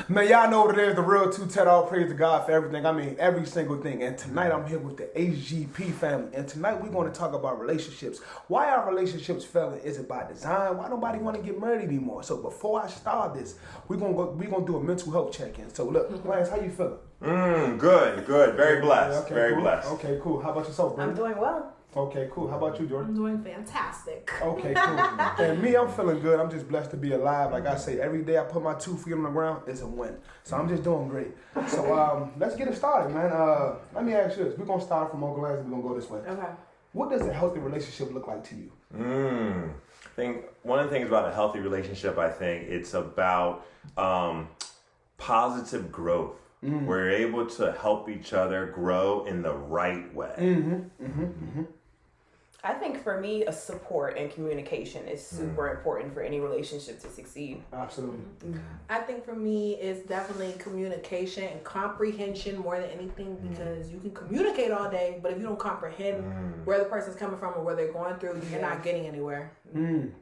Man, y'all know what it is. The real two-tet, all praise to God for everything. I mean, every single thing. And tonight I'm here with the HGP family. And tonight we're going to talk about relationships. Why are relationships failing? Is it by design? Why nobody want to get married anymore? So before I start this, we're gonna do a mental health check-in. So look, Lance, how you feeling? Good. Very blessed. Okay, Very cool. blessed. Okay, cool. How about yourself, Brandon? I'm doing well. Okay, cool. How about you, Jordan? I'm doing fantastic. Okay, cool. And me, I'm feeling good. I'm just blessed to be alive. Like I say, every day I put my 2 feet on the ground, it's a win. So I'm just doing great. So let's get it started, man. Let me ask you this. We're going to start from Uncle Lance and we're going to go this way. Okay. What does a healthy relationship look like to you? I think one of the things about a healthy relationship, I think it's about positive growth. We're able to help each other grow in the right way. I think for me, a support and communication is super important for any relationship to succeed. Absolutely. I think for me, it's definitely communication and comprehension more than anything, because you can communicate all day, but if you don't comprehend where the person's coming from or where they're going through, you're not getting anywhere.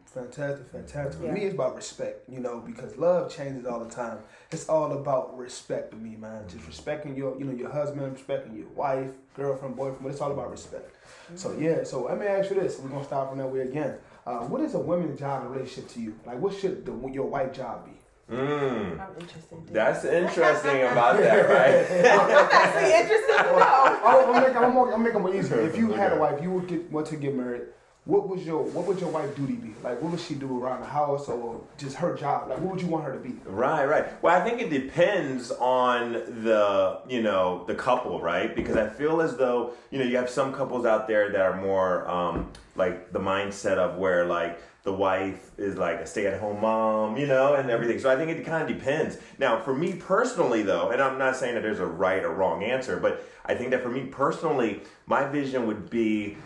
Fantastic. For me, it's about respect, because love changes all the time. It's all about respect to me, man. Just respecting your husband, respecting your wife, girlfriend, boyfriend, but it's all about respect. So let me ask you this. We're going to start from that way again. What is a woman's job in a relationship to you? Like, what should your wife's job be? I'm interested. That's interesting about that, right? That's interesting to know. I'm making it easier. If you had a wife, you want to get married. What would your wife's duty be? Like, what would she do around the house or just her job? Like, what would you want her to be? Right. Well, I think it depends on the couple, right? Because I feel as though, you have some couples out there that are more like the mindset of where like the wife is like a stay-at-home mom, and everything. So I think it kind of depends. Now, for me personally, though, and I'm not saying that there's a right or wrong answer, but I think that for me personally, my vision would be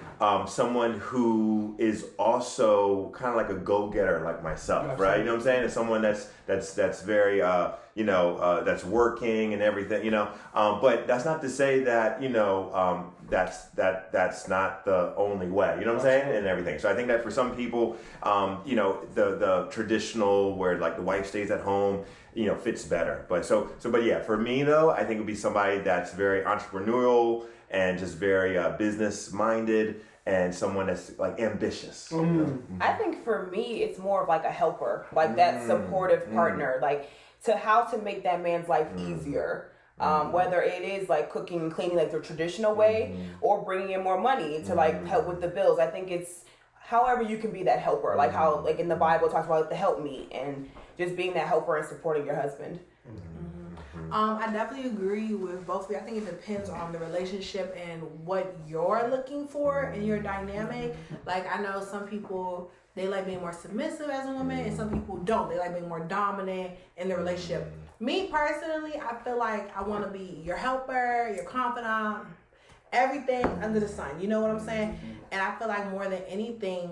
someone who is also kind of like a go-getter like myself, right? You know what I'm saying? It's someone that's very, that's working and everything, but that's not to say that, that's not the only way, you know what I'm saying? And everything. So I think that for some people, the traditional where like the wife stays at home, fits better. But yeah, for me though, I think it would be somebody that's very entrepreneurial and just very business minded and someone that's like ambitious. I think for me, it's more of like a helper, like that supportive partner, like how to make that man's life easier. Whether it is like cooking and cleaning like the traditional way or bringing in more money to like help with the bills. I think it's however you can be that helper, like how like in the Bible it talks about like the help me and just being that helper and supporting your husband. I definitely agree with both of you. I think it depends on the relationship and what you're looking for in your dynamic. Like I know some people, they like being more submissive as a woman and some people don't. They like being more dominant in the relationship. Me personally, I feel like I want to be your helper, your confidant, everything under the sun. You know what I'm saying? And I feel like more than anything,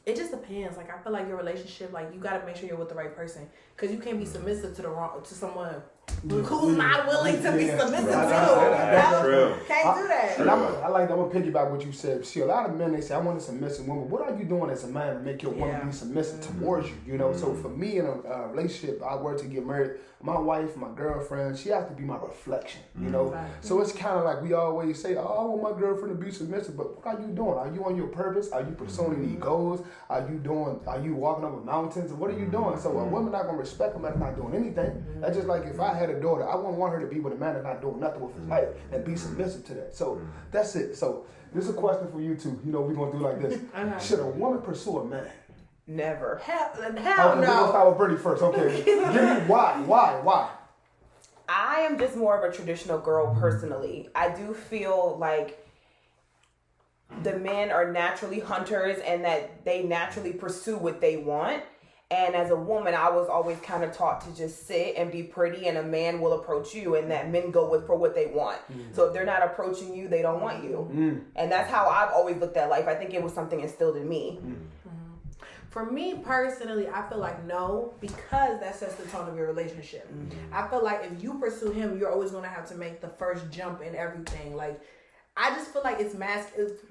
it just depends. Like I feel like your relationship, like you gotta make sure you're with the right person, because you can't be submissive to someone who's not willing to be submissive to. That's true. Can't do that. And I like that. I'm gonna piggyback what you said. See, a lot of men, they say, I want a submissive woman. What are you doing as a man to make your woman be submissive towards you? So for me in a relationship, I were to get married, my wife, my girlfriend, she has to be my reflection, So it's kind of like we always say, oh, I want my girlfriend to be submissive, but what are you doing? Are you on your purpose? Are you pursuing any goals? Are you walking over mountains? What are you doing? So a woman not gonna respect a man that's not doing anything. That's just like if I had a daughter, I wouldn't want her to be with a man that's not doing nothing with his life and be submissive to that. So that's it. So this is a question for you two. We're gonna do like this. Should a woman pursue a man? Never. Hell Okay, no. we're gonna start with Brittany first. Okay. Give me why? I am just more of a traditional girl personally. I do feel like the men are naturally hunters and that they naturally pursue what they want. And as a woman, I was always kind of taught to just sit and be pretty, and a man will approach you, and that men go for what they want. So if they're not approaching you, they don't want you. And that's how I've always looked at life. I think it was something instilled in me. For me personally, I feel like no, because that sets the tone of your relationship. I feel like if you pursue him, you're always going to have to make the first jump in everything. Like, I just feel like it's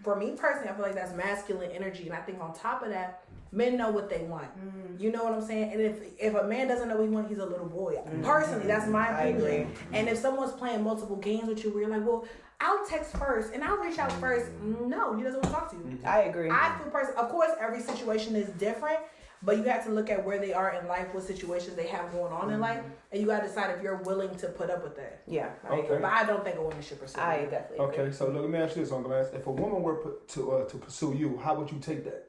for me personally, I feel like that's masculine energy. And I think on top of that, men know what they want. You know what I'm saying? And if a man doesn't know what he wants, he's a little boy. Personally, that's my opinion. I agree. And if someone's playing multiple games with you where you're like, well, I'll text first and I'll reach out first. No, he doesn't want to talk to you. I agree. I feel of course, every situation is different, but you have to look at where they are in life, what situations they have going on in life, and you got to decide if you're willing to put up with that. Yeah, I agree. But I don't think a woman should pursue I that. definitely agree. Okay, so let me ask you this, on Glass. If a woman were to pursue you, how would you take that?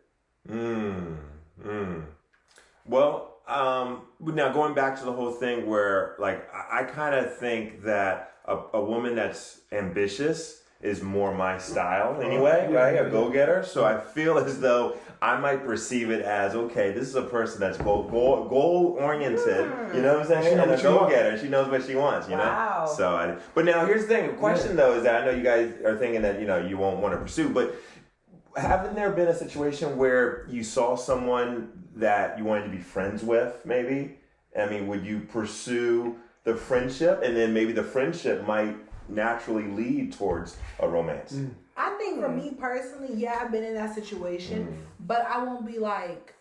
Well, now going back to the whole thing where, like, I kind of think that a woman that's ambitious is more my style anyway, right? A go-getter. So I feel as though I might perceive it as, okay, this is a person that's goal-oriented, you know what I'm saying? And a go-getter. She knows what she wants, you know? So, but now here's the thing. The question, though, is that I know you guys are thinking that, you know, you won't want to pursue, but haven't there been a situation where you saw someone that you wanted to be friends with, maybe? I mean, would you pursue the friendship, and then maybe the friendship might naturally lead towards a romance? I think for me personally, yeah, I've been in that situation, but I won't be like,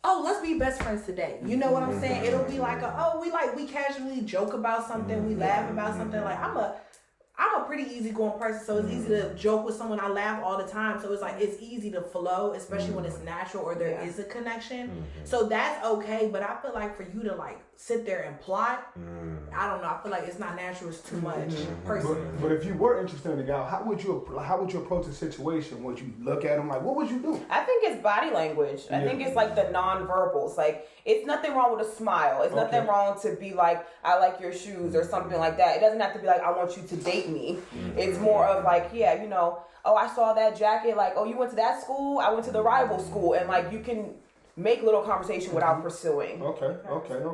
oh, let's be best friends today. You know what I'm saying? It'll be like, we casually joke about something, we laugh about something. Like I'm a pretty easygoing person, so it's easy to joke with someone. I laugh all the time, so it's like it's easy to flow, especially when it's natural or there is a connection. So that's okay, but I feel like for you to like sit there and plot, I don't know. I feel like it's not natural. It's too much. Personally. But if you were interested in the guy, how would you approach the situation? Would you look at him like, what would you do? I think it's body language. I think it's like the non-verbals. Like, it's nothing wrong with a smile. It's nothing wrong to be like, I like your shoes or something like that. It doesn't have to be like, I want you to date me. It's more of like, yeah, you know, oh, I saw that jacket. Like, oh, you went to that school? I went to the rival school. And like, you can make little conversation without pursuing. Okay.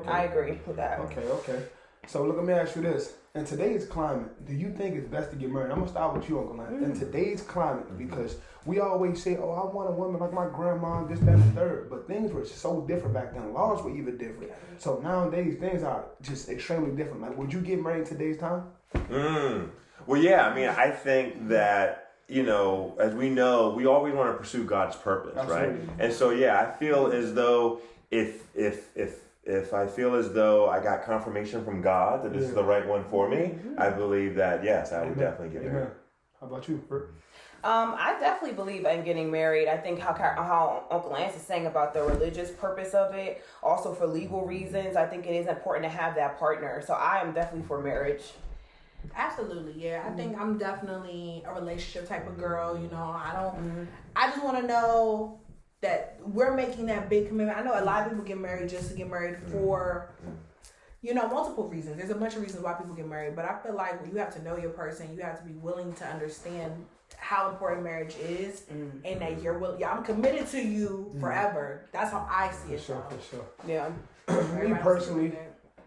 I agree with that. Okay. So look, let me ask you this. In today's climate, do you think it's best to get married? I'm going to start with you, Uncle Lance. In today's climate, because we always say, oh, I want a woman like my grandma, this, that, and the third. But things were so different back then. Laws were even different. So nowadays, things are just extremely different. Like, would you get married in today's time? Well, yeah, I mean, I think that, you know, as we know, we always want to pursue God's purpose, right? And so, yeah, I feel as though if I feel as though I got confirmation from God that this is the right one for me, I believe that, yes, I would definitely get married. How about you, Bert? I definitely believe in getting married. I think how Uncle Lance is saying about the religious purpose of it, also for legal reasons, I think it is important to have that partner. So I am definitely for marriage. Absolutely, yeah. I think I'm definitely a relationship type of girl. You know, I just want to know that we're making that big commitment. I know a lot of people get married just to get married for, you know, multiple reasons. There's a bunch of reasons why people get married, but I feel like you have to know your person. You have to be willing to understand how important marriage is, and that you're willing. Yeah, I'm committed to you forever. That's how I see it. For sure. Yeah. Me personally,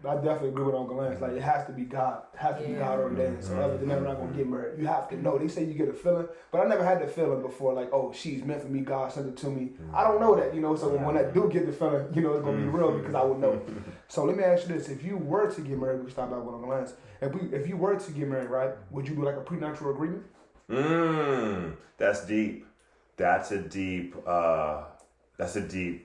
I definitely agree with Uncle Lance. Like, it has to be God. It has to be God ordained. So other than that, we're not going to get married. You have to know. They say you get a feeling, but I never had the feeling before, like, oh, she's meant for me. God sent it to me. I don't know that, you know. So when I do get the feeling, you know, it's going to be real because I would know. So let me ask you this. If you were to get married, we start out with Uncle Lance. If you were to get married, right, would you do like a prenuptial agreement? That's deep. That's a deep,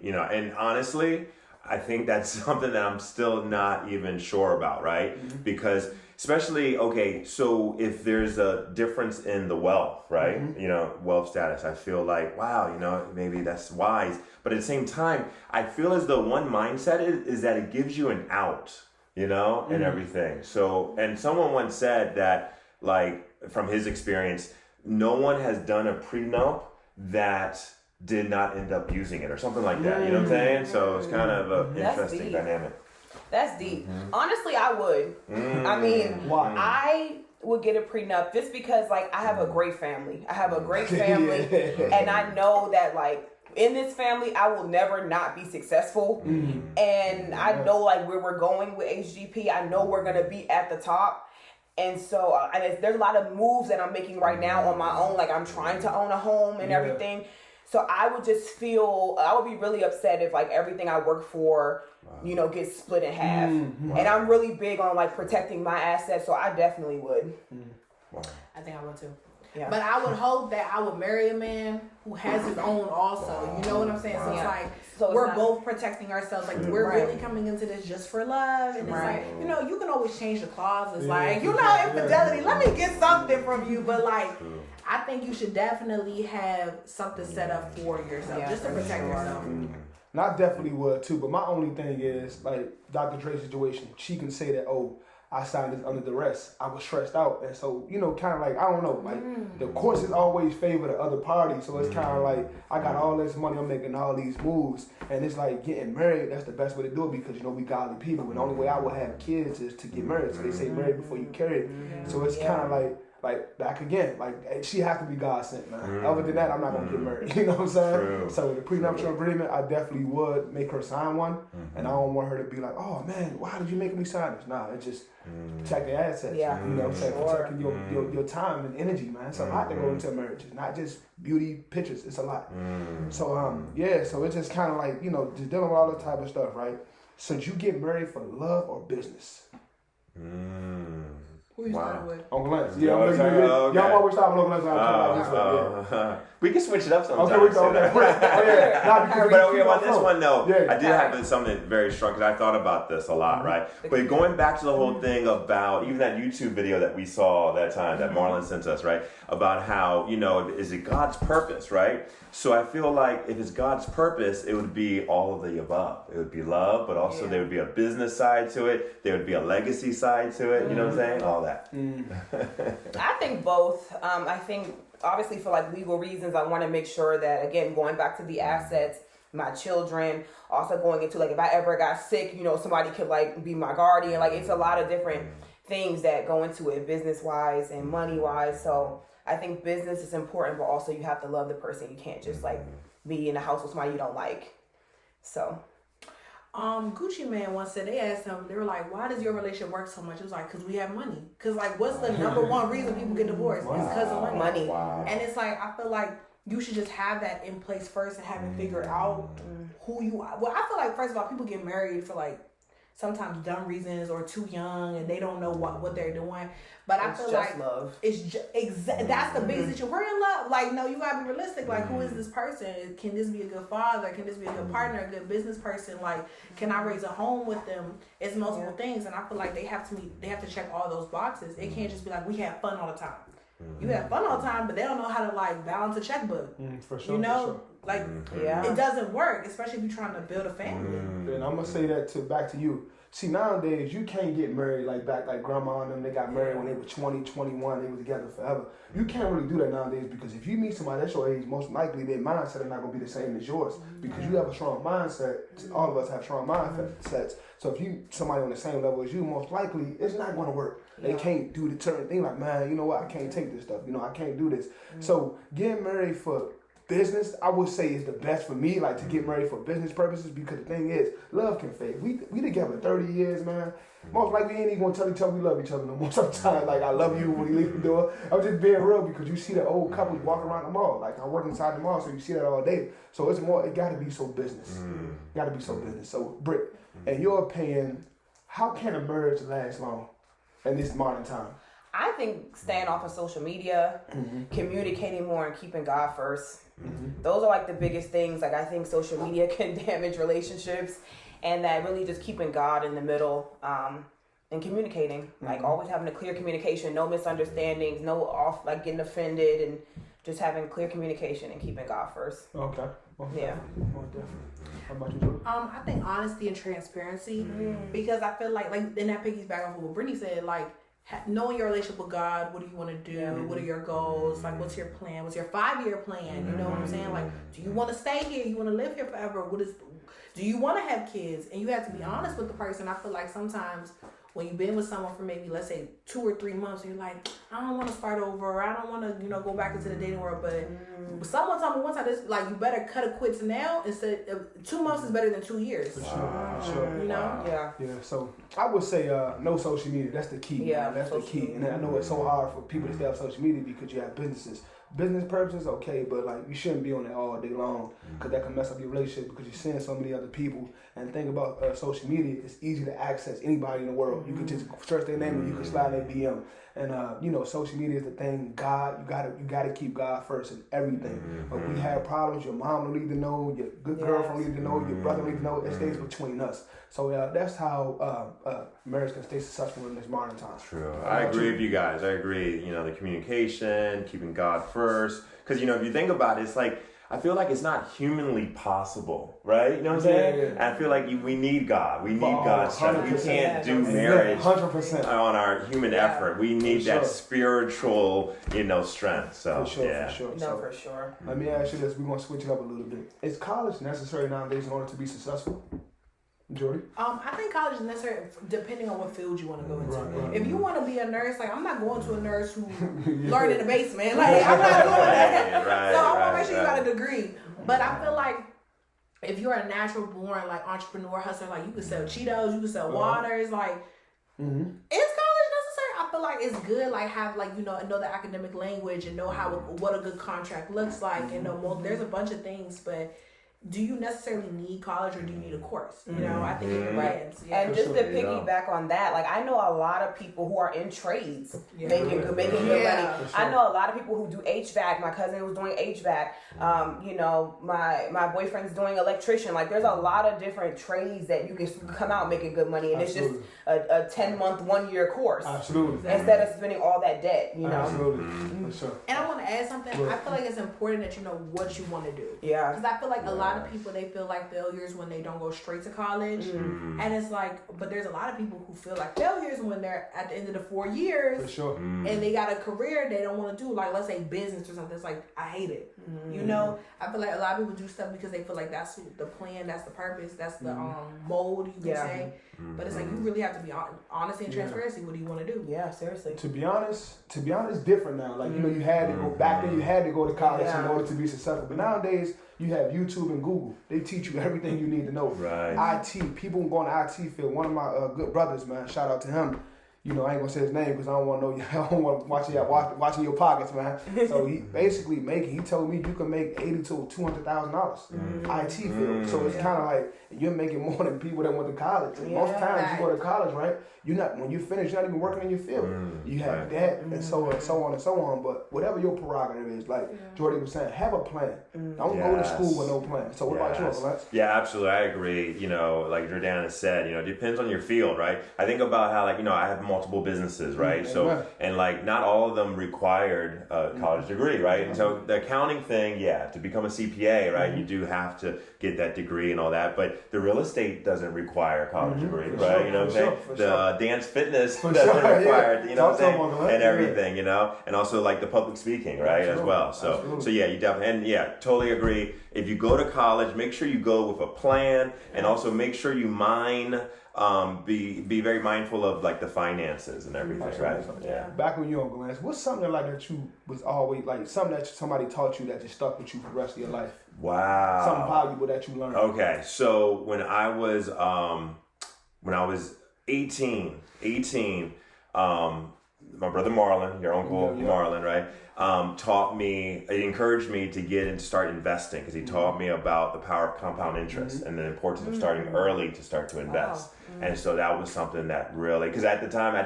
you know, and honestly, I think that's something that I'm still not even sure about, right? Because especially, okay, so if there's a difference in the wealth, right? You know, wealth status, I feel like, wow, you know, maybe that's wise. But at the same time, I feel as though one mindset is that it gives you an out, you know, and everything. So, and someone once said that, like, from his experience, no one has done a prenup that did not end up using it or something like that. You know what I'm saying? So it's kind of an interesting dynamic. That's deep. Honestly, I would. I mean, why? I would get a prenup just because, like, I have a great family. I have a great family, and I know that, like, in this family, I will never not be successful. And I know, like, where we're going with HGP. I know we're going to be at the top. And so, there's a lot of moves that I'm making right now on my own. Like, I'm trying to own a home and everything. So I would just feel, I would be really upset if, like, everything I work for, you know, gets split in half. And I'm really big on, like, protecting my assets. So I definitely would. I think I would too. Yeah. But I would hope that I would marry a man who has his own also. You know what I'm saying? So it's like we're both protecting ourselves. Like we're really coming into this just for love. And it's like, you know, you can always change the clauses. Like, you know, infidelity, let me get something from you. But like, I think you should definitely have something set up for yourself just to protect yourself. And I definitely would too, but my only thing is, like, Dr. Dre's situation, she can say that, oh, I signed this under duress. I was stressed out. And so, you know, kind of like, I don't know, like, the courts is always favor the other party. So it's kind of like, I got all this money, I'm making all these moves. And it's like, getting married, that's the best way to do it because, you know, we godly people. And the only way I will have kids is to get married. So they say marry before you carry. So it's kind of like back again, like she has to be God sent, man. Other than that, I'm not gonna get married. You know what I'm saying? True. So the prenuptial agreement, I definitely would make her sign one, and I don't want her to be like, oh man, why did you make me sign this? Nah, it's just protect the assets. Yeah. You know what I'm saying? Protecting your time and energy, man. It's a lot to go into a marriage. It's not just beauty pictures. It's a lot. So so it's just kind of like, you know, just dealing with all this type of stuff, right? So did you get married for love or business? Who you starting with? Uncle Lance. Y'all always stop with Uncle Lance. We can switch it up sometimes. Okay, on this one, though, I did have something very strong because I thought about this a lot, right? But going back to the whole thing about even that YouTube video that we saw that time that Marlon sent us, right? About how, you know, is it God's purpose, right? So I feel like if it's God's purpose, it would be all of the above. It would be love, but also there would be a business side to it. There would be a legacy side to it. You know what I'm saying? All that. I think both. I think obviously for like legal reasons, I want to make sure that, again, going back to the assets, my children, also going into like if I ever got sick, you know, somebody could like be my guardian. Like it's a lot of different things that go into it, business wise and money wise. So I think business is important, but also you have to love the person. You can't just like be in a house with somebody you don't like. So. Gucci Man once said, they asked him, they were like, why does your relationship work so much? It was like, because we have money. Because like, what's the number one reason people get divorced? It's because of money. Wow. And it's like, I feel like you should just have that in place first and have it figured out who you are. Well, I feel like, first of all, people get married for like sometimes dumb reasons or too young and they don't know what they're doing. But I feel like love. It's just that's the biggest issue. We're in love. Like, no, you gotta be realistic. Like, who is this person? Can this be a good father? Can this be a good partner? A good business person? Like, can I raise a home with them? It's multiple things, and I feel like they have to check all those boxes. It can't just be like we have fun all the time. You have fun all the time, but they don't know how to like balance a checkbook. For sure. You know, for sure. like it doesn't work, especially if you're trying to build a family. And I'm gonna say that back to you. See, nowadays you can't get married like grandma and them. They got married when they were 20, 21. They were together forever. You can't really do that nowadays because if you meet somebody that's your age, most likely their mindset are not gonna be the same as yours because you have a strong mindset. All of us have strong mindsets. So if you somebody on the same level as you, most likely it's not gonna work. They can't do the certain thing like, man, you know what? I can't take this stuff. You know, I can't do this. So getting married for business, I would say is the best for me, like to get married for business purposes because the thing is, love can fade. We together 30 years, man. Most likely we ain't even gonna tell each other we love each other no more. Sometimes, like I love you when you leave the door. I'm just being real because you see the old couples walk around the mall. Like I work inside the mall, so you see that all day. So it's more, it gotta be so business. Gotta be so business. So Britt, in your opinion, how can a marriage last long in this modern time? I think staying off of social media, communicating more and keeping God first. Those are like the biggest things. Like I think social media can damage relationships and that really just keeping God in the middle and communicating. Like always having a clear communication, no misunderstandings, no off like getting offended and just having clear communication and keeping God first. Okay. Yeah. Most definitely. How about you, Jordan? I think honesty and transparency because I feel like then that piggybacks off of what Brittany said, like knowing your relationship with God, what do you want to do? What are your goals? Like, what's your plan? What's your 5-year plan? You know what I'm saying? Like, do you want to stay here? You want to live here forever? Do you want to have kids? And you have to be honest with the person. I feel like sometimes when you've been with someone for maybe, let's say, 2 or 3 months, and you're like, I don't want to start over. Or I don't want to, go back into the dating world. But someone told me one time, this, like, you better cut it quits now. Instead of 2 months is better than 2 years. For sure. You know? Yeah. Yeah, so I would say no social media. That's the key. Yeah, man. That's the key. And I know it's so hard for people to stay off social media because you have businesses. business purposes, okay, but like you shouldn't be on it all day long because that can mess up your relationship because you're seeing so many other people. And think about social media; it's easy to access anybody in the world. You can just search their name and you can slide their DM. And social media is the thing. God, you gotta keep God first in everything. If we have problems, your mom don't need to know, your good girlfriend need to know, your brother need to know. It stays between us. So that's how marriage can stay successful in this modern time. True. I agree with you guys. I agree. The communication, keeping God first. Because, if you think about it, it's like, I feel like it's not humanly possible, right? You know what I'm saying? Yeah. And I feel like we need God. We need God's strength. We can't do marriage 100% on our human effort. We need that spiritual, strength. So, for sure. For sure. Let me ask you this. We're going to switch it up a little bit. Is college necessary nowadays in order to be successful? Jordy? I think college is necessary depending on what field you want to go into. Right. If you want to be a nurse, like I'm not going to a nurse who learned in the basement. Like I'm not doing that. Right, so I want to make sure you got a degree. But I feel like if you're a natural born like entrepreneur hustler, like you can sell Cheetos, you can sell waters, like is college necessary? I feel like it's good, like have know the academic language and know what a good contract looks like and there's a bunch of things, but do you necessarily need college or do you need a course? I think it depends. Yeah. And just to piggyback on that, like I know a lot of people who are in trades making good money. Sure. I know a lot of people who do HVAC. My cousin was doing HVAC. My boyfriend's doing electrician. Like there's a lot of different trades that you can come out making good money, and it's just a 10-month, 1-year course. Absolutely. Instead of spending all that debt, Absolutely. For sure. And I want to add something. I feel like it's important that you know what you want to do. Yeah. Because I feel like a lot of people, they feel like failures when they don't go straight to college. And it's like, but there's a lot of people who feel like failures when they're at the end of the 4 years. For sure. And they got a career they don't want to do. Like, let's say business or something. It's like, I hate it. I feel like a lot of people do stuff because they feel like that's the plan, that's the purpose, that's the mold, you can say. But it's like, you really have to be honest and transparency. What do you want to do? Yeah, seriously. To be honest, it's different now. Like, you had to go back then, you had to go to college in order to be successful. But nowadays, you have YouTube and Google. They teach you everything you need to know. Right. IT, people going to IT field. One of my good brothers, man, shout out to him. I ain't gonna say his name because I don't want to know. I don't want watching your pockets, man. So he basically he told me you can make $80,000 to $200,000 IT field. So it's kind of like you're making more than people that went to college. Most times you go to college, right? When you finish, you're not even working in your field. You have that and so on and so on and so on. But whatever your prerogative is, like Jordy was saying, have a plan. Don't go to school with no plan. So what about you, Uncle Lance? Yeah, absolutely. I agree. Like Jordana said, it depends on your field, right? I think about how I have multiple businesses, right? So and not all of them required a college degree, right? And so the accounting thing, to become a CPA, right? You do have to get that degree and all that, but the real estate doesn't require a college degree, right? You know what I'm saying? The dance fitness doesn't require, you know what I'm saying? And everything, and also the public speaking, right? As well. So you definitely, and totally agree. If you go to college, make sure you go with a plan, and also make sure you be very mindful of the finances and everything, right? Yeah. Back when you were Uncle Lance, what's something that you was always something that somebody taught you that just stuck with you for the rest of your life? Wow. Something valuable that you learned. Okay, so when I was 18, my brother Marlon, your uncle Marlon, right? Encouraged me to get and start investing because he taught me about the power of compound interest and the importance of starting early to start to invest. And so that was something that really, because at the time I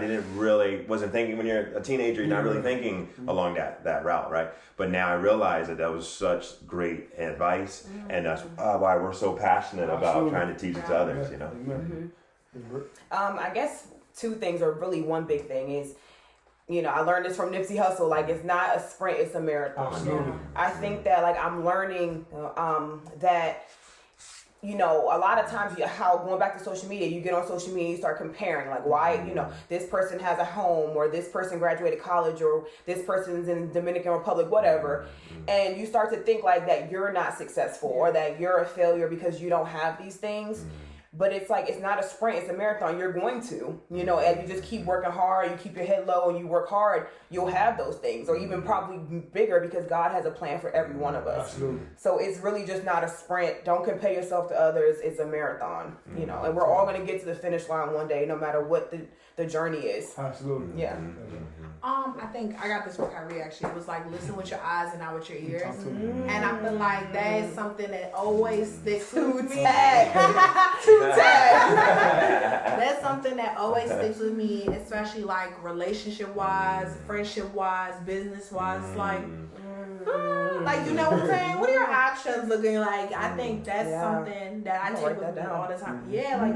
wasn't thinking, when you're a teenager, you're not really thinking along that route, right? But now I realize that was such great advice, and that's why we're so passionate about trying to teach it to others, I guess two things, or really one big thing is, I learned this from Nipsey Hussle. It's not a sprint, it's a marathon. Absolutely. I think that I'm learning that, a lot of times how going back to social media, you get on social media, you start comparing why, this person has a home, or this person graduated college, or this person's in Dominican Republic, whatever. And you start to think that you're not successful or that you're a failure because you don't have these things. But it's like, it's not a sprint, it's a marathon. You're going to, as you just keep working hard, you keep your head low and you work hard, you'll have those things, or even probably bigger, because God has a plan for every one of us. Absolutely. So it's really just not a sprint. Don't compare yourself to others. It's a marathon, and we're all going to get to the finish line one day, no matter what the journey is. Absolutely. Yeah. I think I got this from Kyrie actually. It was like, listen with your eyes and not with your ears. And I feel like that is something that always sticks with me. That's something that always sticks with me, especially like relationship wise, friendship wise, business wise. Like, like, you know what I'm saying? What are your actions looking like? I think that's something that I take with me all the time. Yeah, like,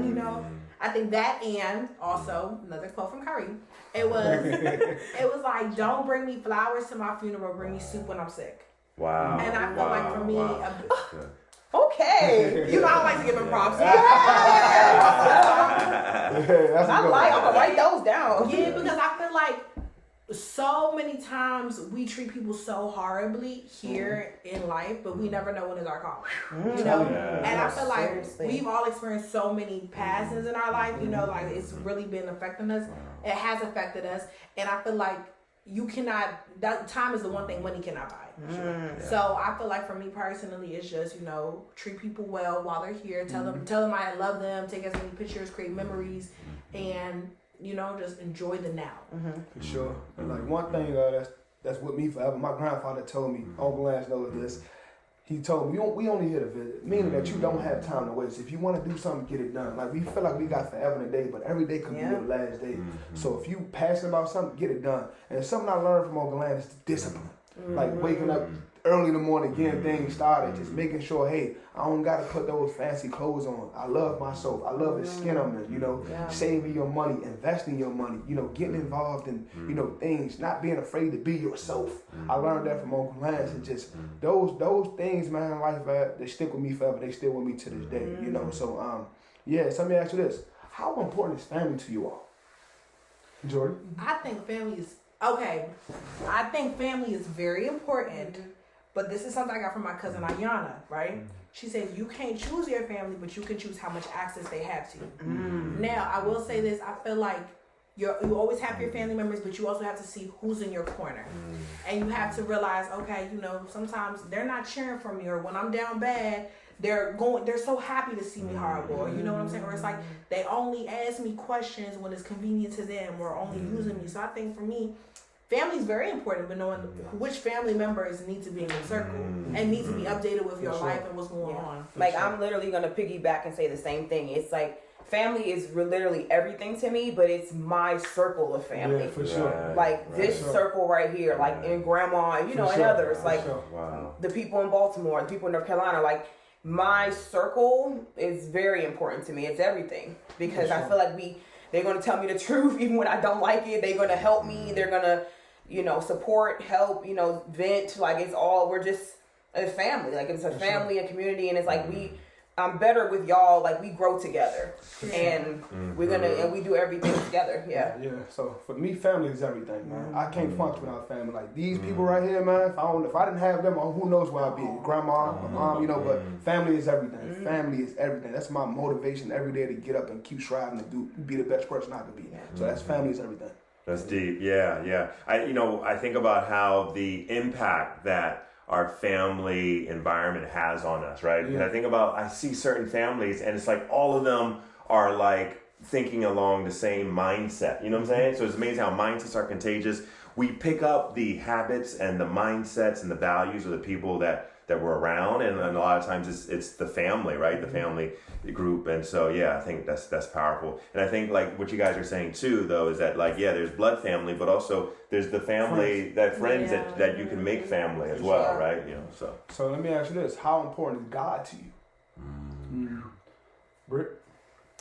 I think that, and also another quote from Kyrie. It was like, don't bring me flowers to my funeral, bring me soup when I'm sick. Wow. And I feel like for me, okay. I like to give him props. That's I'm gonna write those down. Yeah, because I feel like so many times we treat people so horribly here in life, but we never know when it's our call. And I feel like we've all experienced so many passes in our life, like it's really been affecting us. It has affected us, and I feel like that time is the one thing money cannot buy. So I feel like for me personally, it's just, treat people well while they're here, tell them I love them, take as many pictures, create memories, and just enjoy the now. For sure. And like one thing that's with me forever. My grandfather told me, Uncle Lance knows this. He told me, we only here to visit, meaning that you don't have time to waste. If you want to do something, get it done. Like, we feel like we got forever in a day, but every day could be your last day. So if you passionate about something, get it done. And something I learned from Uncle Lance is discipline. Like waking up early in the morning, getting things started, just making sure, hey, I don't got to put those fancy clothes on. I love myself. I love the skin I'm in, saving your money, investing your money, getting involved in, things, not being afraid to be yourself. I learned that from Uncle Lance, and just those things, man, in life, they stick with me forever. They still with me to this day, So, so let me ask you this. How important is family to you all? Jordan? I think family is, okay, I think family is very important. But this is something I got from my cousin Ayana, right? She says you can't choose your family, but you can choose how much access they have to you. Now, I will say this. I feel like you always have your family members, but you also have to see who's in your corner. And you have to realize, okay, sometimes they're not cheering for me, or when I'm down bad, they're so happy to see me horrible, or you know what I'm saying? Or it's like they only ask me questions when it's convenient to them, or only using me. So I think for me, family is very important, but knowing which family members need to be in your circle and need to be updated with your life and what's going on. Like, I'm literally going to piggyback and say the same thing. It's like, family is literally everything to me, but it's my circle of family. Yeah, for sure. Like, this circle right here, like, in grandma, and others. Like, the people in Baltimore, the people in North Carolina, like, my circle is very important to me. It's everything. Because I feel like they're going to tell me the truth even when I don't like it. They're going to help me. They're going to support, help, vent. Like, it's all, we're just a family. Like, it's a family, a community, and it's like I'm better with y'all. Like, we grow together, and and we do everything together. Yeah. So for me, family is everything, man. I can't function without family. Like, these people right here, man. If I didn't have them, who knows where I'd be? Grandma, my mom, But family is everything. Family is everything. That's my motivation every day to get up and keep striving to be the best person I could be. So that's family is everything. That's deep. Yeah. I think about how the impact that our family environment has on us, right? And I see certain families, and it's like all of them are like thinking along the same mindset. You know what I'm saying? So it's amazing how mindsets are contagious. We pick up the habits and the mindsets and the values of the people that we're around, and a lot of times it's the family, right? The family group. And so I think that's powerful. And I think like what you guys are saying too, though, is that like there's blood family, but also there's the family friends that you can make family as well, right? So let me ask you this: how important is God to you? Britt?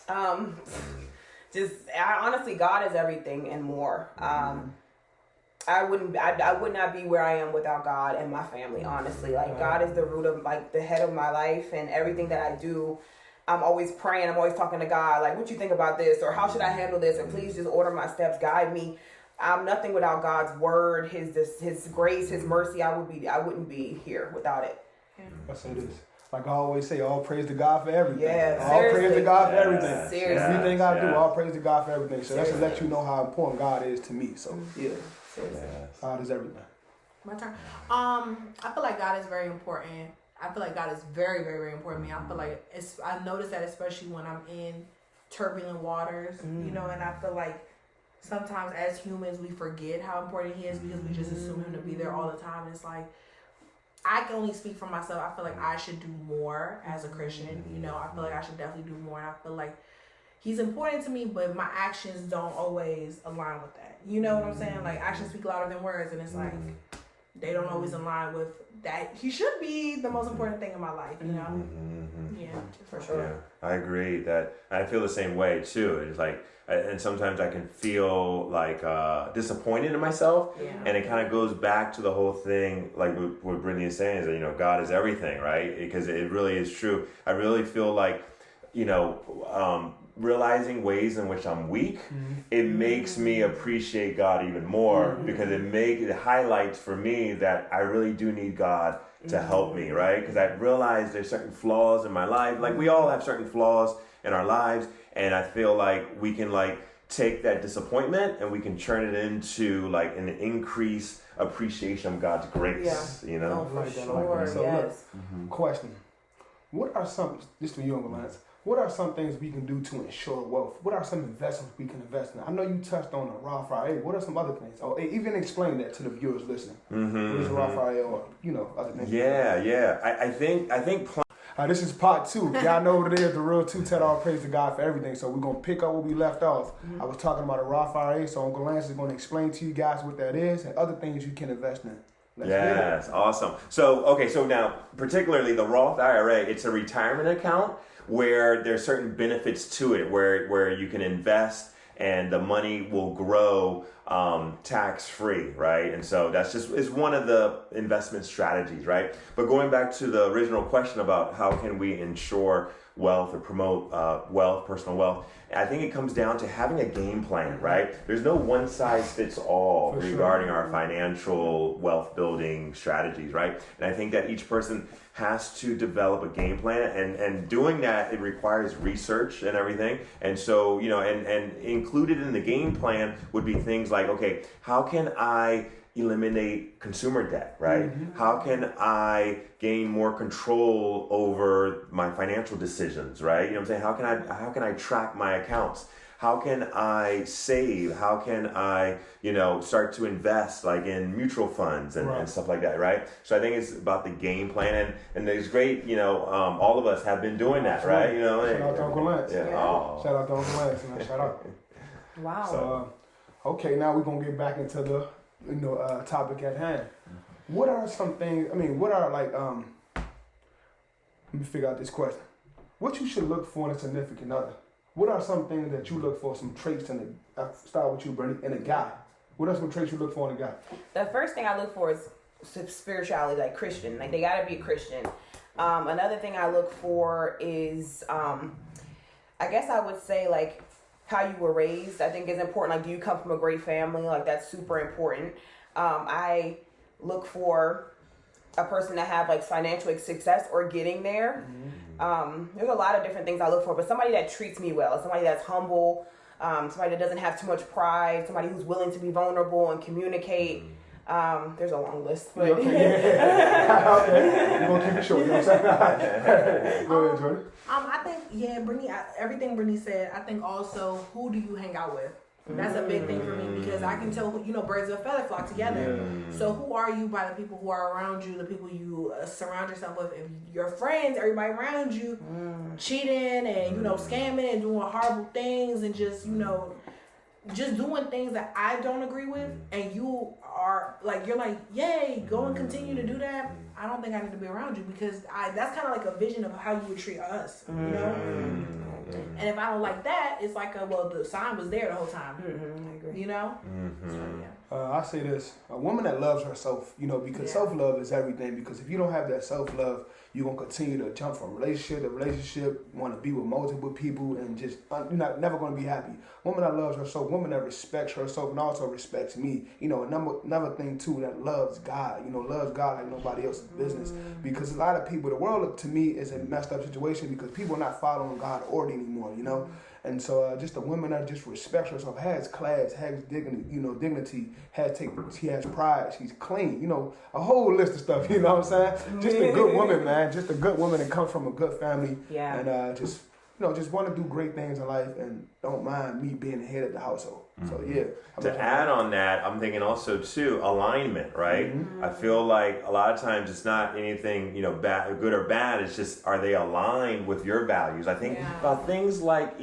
Honestly, God is everything and more. I would not be where I am without God and my family, honestly. Like, God is the root of, like, the head of my life, and everything that I do, I'm always praying. I'm always talking to God, like, what you think about this? Or how should I handle this? Or please just order my steps, guide me. I'm nothing without God's word, His grace, His mercy. I wouldn't be here without it. I say this. like I always say, all praise to God for everything. Yeah, all praise to God for Yes, everything. seriously. Everything I do, yes. all praise to God for everything. So that's to let Seriously. you know how important God is to me. So yeah, Seriously. Yes. God is everything. My turn. I feel like God is very important. I feel like God is very, very, very important to me. I feel like I notice that especially when I'm in turbulent waters, you know, and I feel like sometimes as humans we forget how important he is because we just assume him to be there all the time. And it's like, I can only speak for myself. I feel like I should do more as a Christian. You know, I feel like I should definitely do more. And I feel like he's important to me, but my actions don't always align with that. You know what I'm saying? Like, actions speak louder than words, and it's like they don't always align with that. He should be the most important thing in my life, you know? Yeah, For sure. Yeah, I agree that I feel the same way too. It's like, and sometimes I can feel like disappointed in myself, Yeah. and it kind of goes back to the whole thing, like what Brittany is saying, is that, you know, God is everything, right? Because it really is true. I really feel like, you know, realizing ways in which I'm weak, it makes me appreciate God even more, because it highlights for me that I really do need God to help me, right? Because I realize there's certain flaws in my life. Like, we all have certain flaws in our lives, and I feel like we can like take that disappointment and we can turn it into like an increased appreciation of God's grace, you know? Oh, for Like that, sure. like that. So Yes. Question: what are some, this for you, Uncle Lance, what are some things we can do to ensure wealth? What are some investments we can invest in? I know you touched on the Roth IRA. What are some other things? Or even explain that to the viewers listening. What is a Roth IRA, or, you know, other things? Yeah. I think This is part 2. Y'all know what it is, the real two-tet, all praise to God for everything. So we're going to pick up where we left off. I was talking about a Roth IRA, so Uncle Lance is going to explain to you guys what that is and other things you can invest in. Let's get it. Yes, awesome. So now, particularly the Roth IRA, it's a retirement account where there's certain benefits to it, where you can invest and the money will grow tax-free, right? And so that's just is one of the investment strategies, right? But going back to the original question about how can we ensure wealth or promote wealth, personal wealth, I think it comes down to having a game plan, right? There's no one size fits all regarding our financial wealth building strategies, right? And I think that each person has to develop a game plan, and doing that, it requires research and everything. And so, you know, and included in the game plan would be things like, okay, how can I eliminate consumer debt, right? How can I gain more control over my financial decisions, right? You know what I'm saying? How can I track my accounts? How can I save? How can I, you know, start to invest like in mutual funds and stuff like that, right? So I think it's about the game plan, and there's great, you know, all of us have been doing that, right? You know, Shout out to Uncle Lance. Yeah. Oh. Shout out to Uncle Lance, man. Shout out. Wow. So, okay, now we're going to get back into the, you know, topic at hand. What are some things, what are like, let me figure out this question. What you should look for in a significant other? What are some things that you look for, some traits in a, start with you, Bernie, in a guy? What are some traits you look for in a guy? The first thing I look for is spirituality, like Christian. Like, they gotta be a Christian. Another thing I look for is, I guess I would say, like, how you were raised. I think is important. Like, do you come from a great family? Like, that's super important. I look for a person that have like financial success or getting there. There's a lot of different things I look for, but somebody that treats me well, somebody that's humble, somebody that doesn't have too much pride, somebody who's willing to be vulnerable and communicate. There's a long list, but Okay, we're gonna keep it short. You know what I'm saying? Go ahead, Jordan. I think, Brittany, everything Brittany said, I think also, who do you hang out with? That's a big thing for me, because I can tell, you know, birds of a feather flock together. So who are you by the people who are around you, the people you surround yourself with? If your friends, everybody around you, cheating and, you know, scamming and doing horrible things and just, you know, just doing things that I don't agree with, and you are like, you're like, yay, go and continue to do that. I don't think I need to be around you, because that's kind of like a vision of how you would treat us, you know? And if I don't like that, it's like, well, the sign was there the whole time. I agree. You know? So, yeah. I say this, a woman that loves herself, you know, because self-love is everything, because if you don't have that self-love, you're gonna continue to jump from relationship to relationship, want to be with multiple people, and just you're never gonna be happy. Woman that loves herself, woman that respects herself, and also respects me. You know, another thing too, that loves God. You know, loves God like nobody else's business. Because a lot of people, the world to me is a messed up situation because people are not following God's order anymore. You know. And so, just a woman that just respects herself, has class, has dignity, she has pride, she's clean, a whole list of stuff. You know what I'm saying? Just a good woman, man. Just a good woman that comes from a good family, and just want to do great things in life and don't mind me being the head of the household. So yeah. To add on that, I'm thinking also too alignment, right? I feel like a lot of times it's not anything bad, good or bad. It's just, are they aligned with your values? I think about things like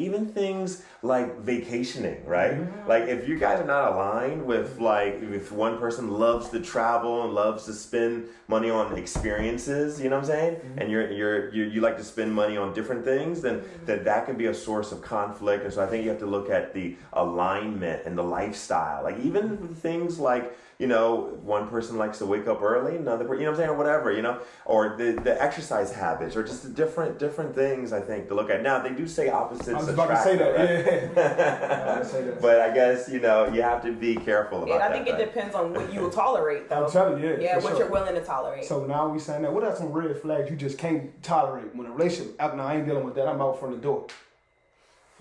vacationing, right? Like if you guys are not aligned with if one person loves to travel and loves to spend money on experiences, you know what I'm saying? And you like to spend money on different things, then that can be a source of conflict. And so I think you have to look at the alignment and the lifestyle. Like even things like, one person likes to wake up early, another person, you know what I'm saying, or whatever, or the exercise habits, or just the different things I think to look at. Now they do say opposites attract. I was about to say that, right? But I guess you have to be careful about that. I think it depends on what you will tolerate, though. I'm telling you, what you're willing to tolerate. So now we saying that. What are some red flags you just can't tolerate when a relationship? Now I ain't dealing with that. I'm out from the door.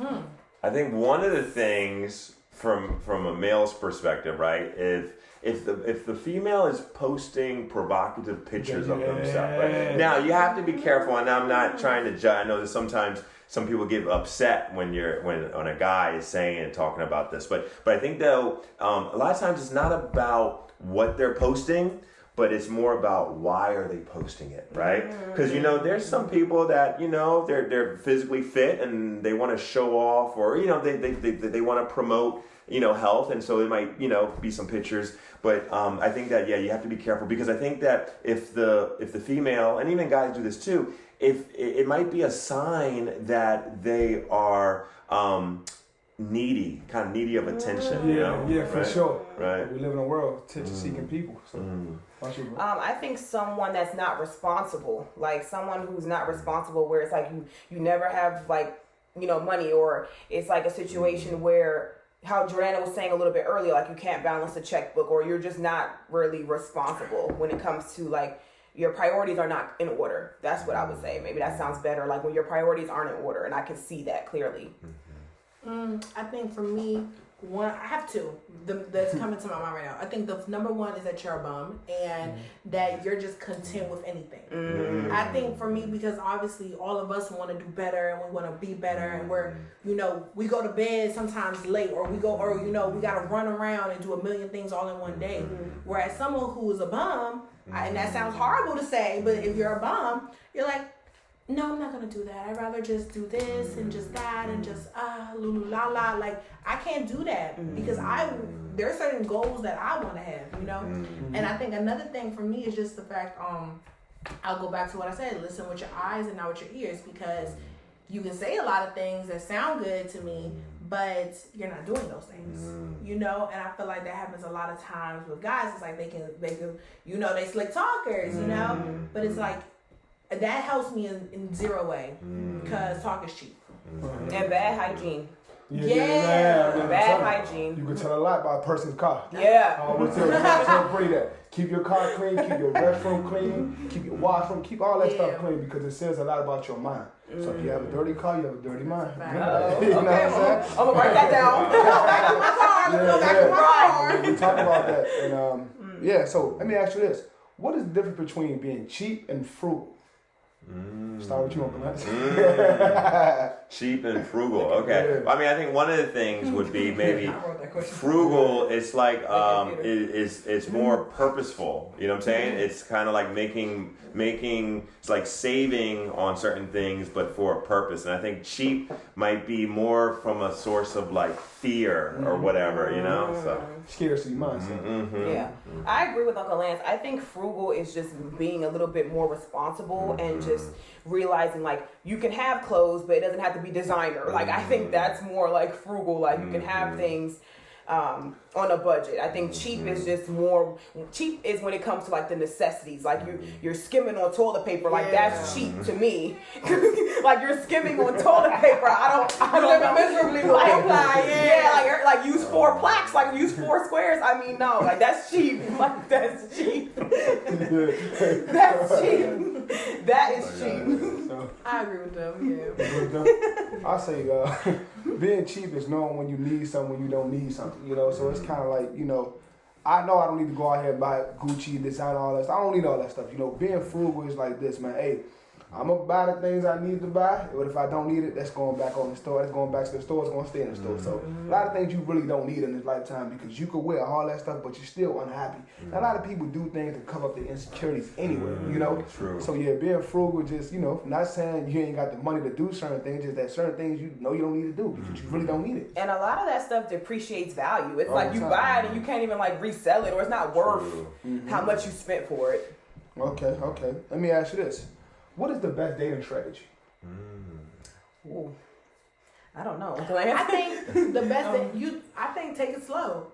I think one of the things from a male's perspective, right? If the female is posting provocative pictures of themselves, right? Now you have to be careful, and I'm not trying to judge. I know that sometimes some people get upset when a guy is saying and talking about this, but I think though a lot of times it's not about what they're posting, but it's more about why are they posting it, right? Because there's some people that they're physically fit and they want to show off, or they want to promote health, and so it might be some pictures. But I think that you have to be careful, because I think that if the female, and even guys do this too, if it might be a sign that they are needy of attention. Yeah, for sure. Right. We live in a world attention-seeking people. So. I think someone that's not responsible, like someone who's not responsible, where it's like you never have money, or it's like a situation where, how Joanna was saying a little bit earlier, like you can't balance a checkbook, or you're just not really responsible when it comes to your priorities are not in order. That's what I would say. Maybe that sounds better. Like when your priorities aren't in order, and I can see that clearly. I think for me, I have two that's coming to my mind right now. I think the number one is that you're a bum and that you're just content with anything. I think for me, because obviously all of us want to do better and we want to be better, and we're, we go to bed sometimes late, or we got to run around and do a million things all in one day. Whereas someone who is a bum, and that sounds horrible to say, but if you're a bum, you're like, no, I'm not going to do that. I'd rather just do this and just that and just lulu la la. Like, I can't do that because there are certain goals that I want to have, And I think another thing for me is just the fact, I'll go back to what I said, listen with your eyes and not with your ears, because you can say a lot of things that sound good to me, but you're not doing those things, And I feel like that happens a lot of times with guys. It's like they can, they slick talkers, but it's like, that helps me in zero way, because talk is cheap. And bad hygiene. Bad hygiene. You can tell a lot about a person's car. Yeah. I always tell Bree that. Keep your car clean, keep your restroom clean, keep your washroom, keep all that stuff clean, because it says a lot about your mind. So if you have a dirty car, you have a dirty mind. Okay, I'm going to write that down. Go back to my car. We talk about that. And so let me ask you this. What is the difference between being cheap and frugal? Start with you, Uncle Lance. Cheap and frugal. Okay. I mean, I think one of the things would be maybe frugal. It's like it's more purposeful. You know what I'm saying? It's kind of like making. It's like saving on certain things, but for a purpose. And I think cheap might be more from a source of like fear or whatever. So scarcity mindset. Yeah, I agree with Uncle Lance. I think frugal is just being a little bit more responsible and just realizing like you can have clothes, but it doesn't have to be designer. Like I think that's more like frugal. Like you can have things on a budget. I think cheap is just more. Cheap is when it comes to like the necessities. Like you're skimming on toilet paper. Like that's cheap to me. Like you're skimming on toilet paper. I don't know. Miserably Like, yeah, like use 4 plaques. Like use 4 squares. I mean, no, like that's cheap. Like that's cheap. That's cheap. That is cheap. I agree with them. Yeah. I say being cheap is knowing when you need something, when you don't need something. You know, so it's kind of like, you know I don't need to go out here and buy Gucci, design, all that stuff. I don't need all that stuff. You know, being frugal is like this, man. Hey, I'm going to buy the things I need to buy, but if I don't need it, that's going back on the store. That's going back to the store. It's going to stay in the store. So a lot of things you really don't need in this lifetime because you could wear all that stuff, but you're still unhappy. And a lot of people do things to cover up their insecurities anyway, you know? True. So yeah, being frugal, just, you know, not saying you ain't got the money to do certain things, just that certain things you know you don't need to do because you really don't need it. And a lot of that stuff depreciates value. It's All like the you time. buy it and you can't even like resell it, or it's not worth how much you spent for it. Okay. Let me ask you this. What is the best dating strategy? Ooh. I don't know. I think the best thing I think take it slow.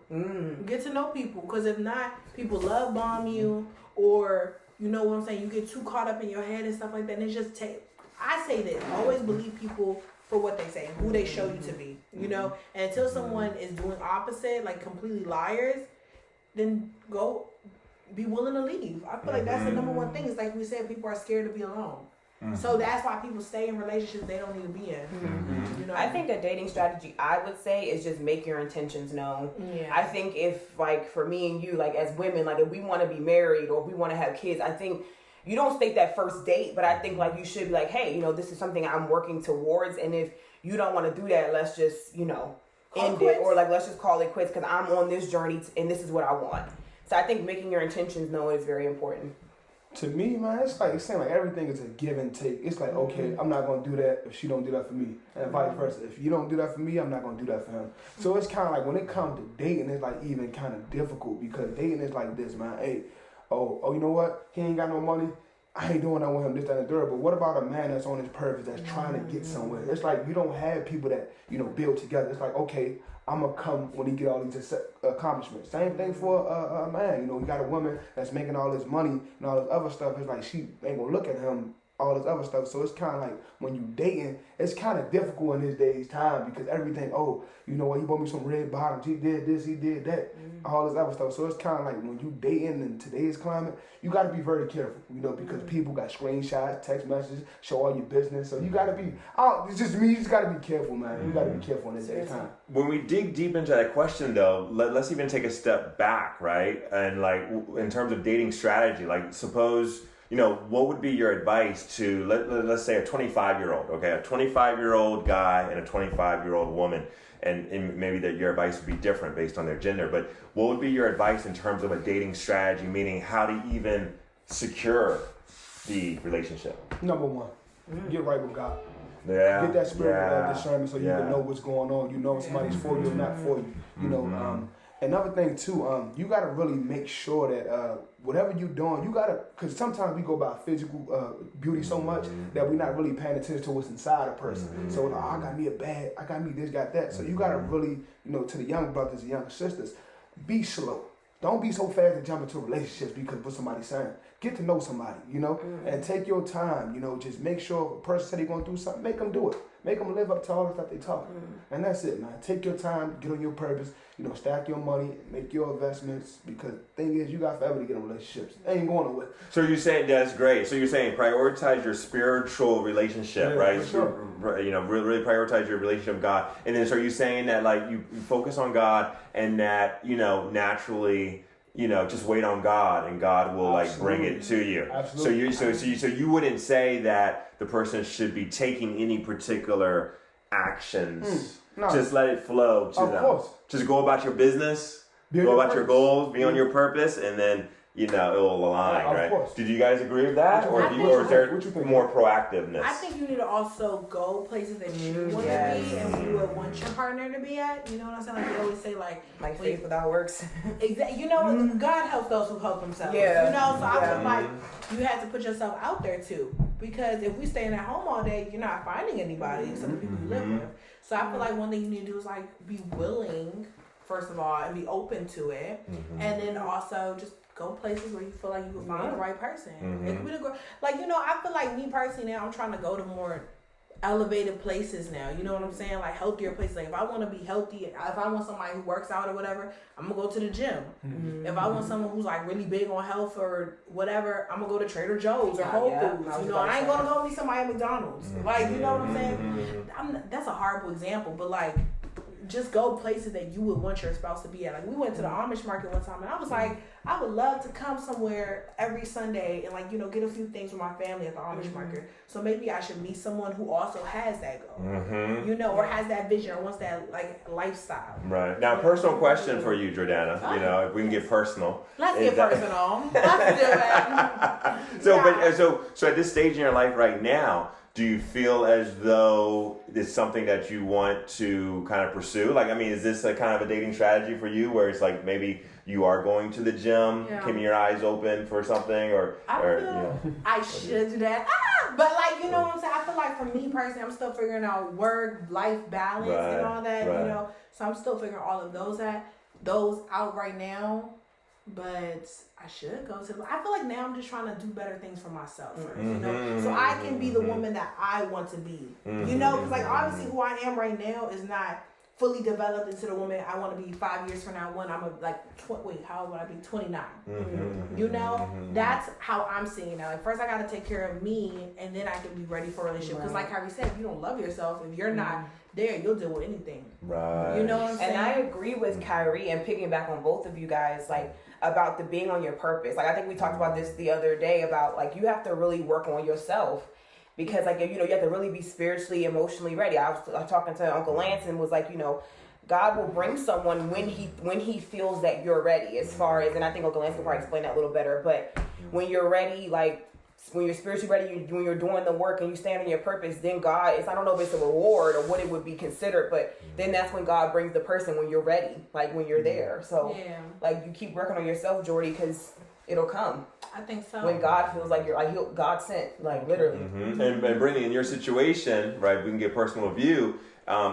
Get to know people, because if not, people love bomb you, or you know what I'm saying. You get too caught up in your head and stuff like that. And it's just I say this: always believe people for what they say, who they show you to be. You know, and until someone is doing opposite, like completely liars, then go. Be willing to leave. I feel like that's the number one thing. It's like we said, people are scared to be alone. So that's why people stay in relationships they don't need to be in. You know? I think a dating strategy I would say is just make your intentions known. Yeah. I think if like for me and you, like as women, like if we want to be married or we want to have kids, I think you don't state that first date, but I think like you should be like, hey, you know, this is something I'm working towards, and if you don't want to do that, let's just, you know, end it, or like let's just call it quits because I'm on this journey and this is what I want. So I think making your intentions known is very important. To me, man, it's saying like everything is a give and take. It's like, okay, I'm not gonna do that if she don't do that for me, and vice versa. If you don't do that for me, I'm not gonna do that for him. So it's kind of like when it comes to dating, it's like even kind of difficult because dating is like this, man. Hey, oh, you know what? He ain't got no money. I ain't doing that with him, this, that, and the third. But what about a man that's on his purpose, that's trying to get somewhere? It's like you don't have people that, you know, build together. It's like, okay, I'm going to come when he get all these accomplishments. Same thing for a man. You know, you got a woman that's making all this money and all this other stuff. It's like she ain't going to look at him, all this other stuff. So it's kind of like when you dating, it's kind of difficult in this day's time because everything, oh, you know what, he bought me some red bottoms. He did this, he did that, all this other stuff. So it's kind of like when you dating in today's climate, you got to be very careful, you know, because people got screenshots, text messages, show all your business. So you got to be, it's just me, you just got to be careful, man. You got to be careful in this day's time. When we dig deep into that question, though, let's even take a step back, right? And like in terms of dating strategy, like suppose, you know, what would be your advice to, let's say a 25-year-old, okay? A 25-year-old guy and a 25-year-old woman, and maybe that your advice would be different based on their gender, but what would be your advice in terms of a dating strategy, meaning how to even secure the relationship? Number 1, get right with God. Yeah. Get that spirit of discernment so you can know what's going on. You know if somebody's for you or not for you. You know, another thing too, you gotta really make sure that whatever you're doing, you gotta, because sometimes we go by physical beauty so much that we're not really paying attention to what's inside a person. So like, I got me a bag, I got me this, got that. So you gotta really, you know, to the young brothers and young sisters, be slow. Don't be so fast to jump into relationships because of what somebody's saying. Get to know somebody, you know, and take your time, you know, just make sure if a person said they're going to do something, make them do it. Make them live up to all the stuff they talking. And that's it, man. Take your time, get on your purpose, you know, stack your money, make your investments, because the thing is, you got forever to get in relationships. They ain't going nowhere. So you're saying, that's great. So you're saying prioritize your spiritual relationship, right? Sure. You know, really prioritize your relationship with God. And then so you're saying that like you focus on God and that, you know, naturally, you know, just wait on God and God will like bring it to you. Absolutely. So you wouldn't say that the person should be taking any particular actions. No. Just let it flow to them. Of course. Just go about your business, go about your goals, be on your purpose, and then, you know, it will align, right? Of course. Did you guys agree with that? Or is there more proactiveness? I think you need to also go places that you want to be and you would want your partner to be at. You know what I'm saying? Like they always say, like faith without works. Exactly. You know, God helps those who help themselves. Yeah. You know, so I feel like you have to put yourself out there too. Because if we staying at home all day, you're not finding anybody except the people you live with. So I feel like one thing you need to do is like be willing first of all, and be open to it. And then also just go places where you feel like you can find the right person. It could be the girl. Like, you know, I feel like me personally now, I'm trying to go to more elevated places now. You know what I'm saying? Like healthier places. Like if I want to be healthy, if I want somebody who works out or whatever, I'm gonna go to the gym. If I want someone who's like really big on health or whatever, I'm gonna go to Trader Joe's or Whole Foods. You know, I ain't gonna go meet somebody at McDonald's. Like, you know what I'm saying? That's a horrible example, but like, just go places that you would want your spouse to be at. Like we went to the Amish market one time, and I was like, I would love to come somewhere every Sunday and like, you know, get a few things for my family at the Amish market. So maybe I should meet someone who also has that goal, you know, or has that vision or wants that like lifestyle. Right. Now, personal question for you, Jordana. You know, if we can get personal. Let's get personal. Let's do it. So at this stage in your life right now, do you feel as though it's something that you want to kind of pursue? Like, I mean, is this a kind of a dating strategy for you where it's like maybe you are going to the gym, keeping your eyes open for something, or feel you know? I should do that. But like, you know what I'm saying? I feel like for me personally, I'm still figuring out work-life balance and all that, you know? So I'm still figuring all of those out right now. But I should go to. I feel like now I'm just trying to do better things for myself first, you know, so I can be the woman that I want to be, you know, because like obviously who I am right now is not fully developed into the woman I want to be 5 years from now. When I'm how old would I be? 29. You know, that's how I'm seeing it now. Like first I got to take care of me, and then I can be ready for a relationship. Because like Kyrie said, if you don't love yourself, if you're not there, you'll deal with anything. Right. You know what I'm saying? And I agree with Kyrie and piggyback on both of you guys, like about the being on your purpose. Like I think we talked about this the other day about like you have to really work on yourself, because like, you know, you have to really be spiritually, emotionally ready. I was talking to Uncle Lance and was like, you know, God will bring someone when he feels that you're ready, as far as, and I think Uncle Lance can probably explain that a little better, but when you're ready, like when you're spiritually ready, when you're doing the work and you stand on your purpose, then God, I don't know if it's a reward or what it would be considered, but then that's when God brings the person when you're ready, like when you're there. So like you keep working on yourself, Jordy, because it'll come. I think so. When God feels like you're like God sent, like literally. And Brittany, in your situation, right, we can get personal view.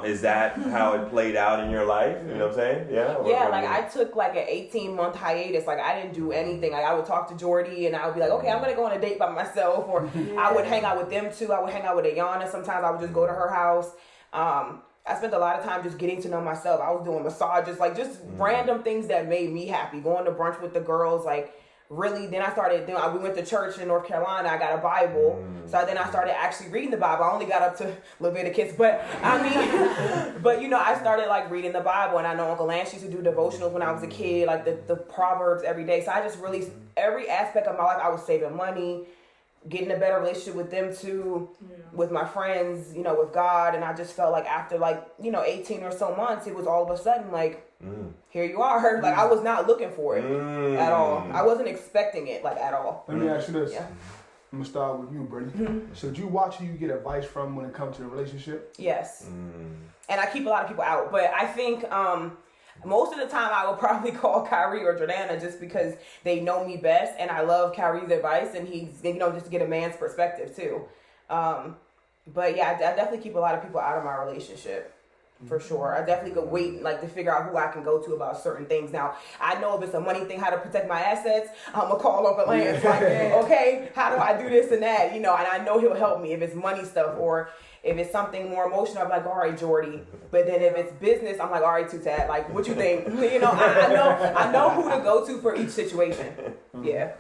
Is that how it played out in your life? You know what I'm saying? Yeah. Like I took like an 18-month hiatus. Like I didn't do anything. Like I would talk to Jordy and I would be like, okay, I'm gonna go on a date by myself, or I would hang out with them too. I would hang out with Ayana. Sometimes I would just go to her house. I spent a lot of time just getting to know myself. I was doing massages, like just random things that made me happy. Going to brunch with the girls, like. Really, then I started, we went to church in North Carolina. I got a Bible. So then I started actually reading the Bible. I only got up to Leviticus, but I mean, but you know, I started like reading the Bible, and I know Uncle Lance used to do devotionals when I was a kid, like the Proverbs every day. So I just really, every aspect of my life, I was saving money, getting a better relationship with them too, with my friends, you know, with God. And I just felt like after like, you know, 18 or so months, it was all of a sudden like, here you are. Like I was not looking for it at all. I wasn't expecting it like at all. Let me ask you this. I'm gonna start with you, Brittany. Should you watch who you get advice from when it comes to the relationship? Yes. And I keep a lot of people out, but I think most of the time I would probably call Kyrie or Jordana just because they know me best, and I love Kyrie's advice, and he's, you know, just to get a man's perspective too. But yeah, I definitely keep a lot of people out of my relationship. For sure. I definitely could wait like to figure out who I can go to about certain things. Now, I know if it's a money thing, how to protect my assets, I'm going to call Uncle Lance. Like, okay, how do I do this and that? You know, and I know he'll help me if it's money stuff, or if it's something more emotional, I'm like, all right, Jordy. But then if it's business, I'm like, all right, Tutat, like, what you think? You know, I know who to go to for each situation. Yeah.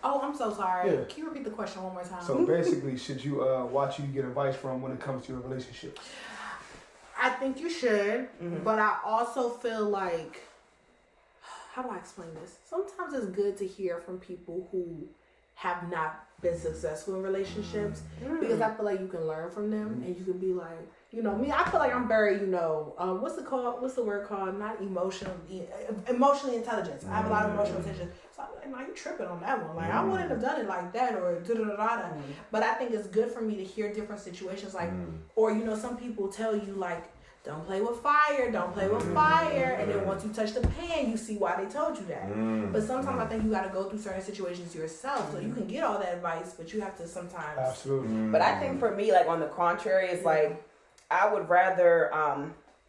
Oh, I'm so sorry. Yeah. Can you repeat the question one more time? So basically, should you watch who you get advice from when it comes to your relationship? I think you should, but I also feel like, how do I explain this? Sometimes it's good to hear from people who have not been successful in relationships, because I feel like you can learn from them, and you can be like, you know, me, I feel like I'm very, you know, what's the word called? Not emotionally intelligent. I have a lot of emotional intelligence. So I'm like, no, you tripping on that one. Like, I wouldn't have done it like that, or da-da-da-da. But I think it's good for me to hear different situations, like, or, you know, some people tell you, like, don't play with fire, don't play with fire. And then once you touch the pan, you see why they told you that. But sometimes I think you got to go through certain situations yourself. So you can get all that advice, but you have to sometimes. Absolutely. But I think for me, like, on the contrary, it's like, I would rather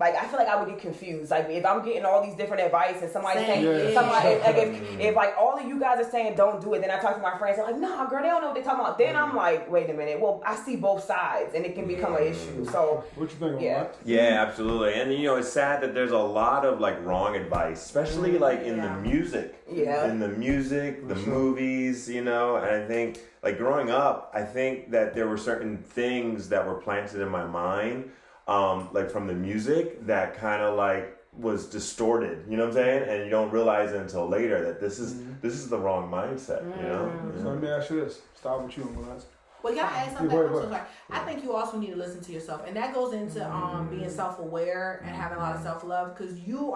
Like, I feel like I would get confused. Like, if I'm getting all these different advice and somebody's saying, if like all of you guys are saying don't do it, then I talk to my friends, I'm like, nah, girl, they don't know what they're talking about. Then I'm like, wait a minute. Well, I see both sides, and it can become an issue. So, what you think? Yeah. Yeah, absolutely. And it's sad that there's a lot of like wrong advice, especially like in the music. Yeah. In the music, the movies, and I think like growing up, I think that there were certain things that were planted in my mind, like from the music that kind of like was distorted, you know what I'm saying? And you don't realize it until later that this is the wrong mindset, So let me ask you this. Start with you, Melissa. Well, can I add something? I'm so sorry. I think you also need to listen to yourself, and that goes into being self-aware and having a lot of self-love, because you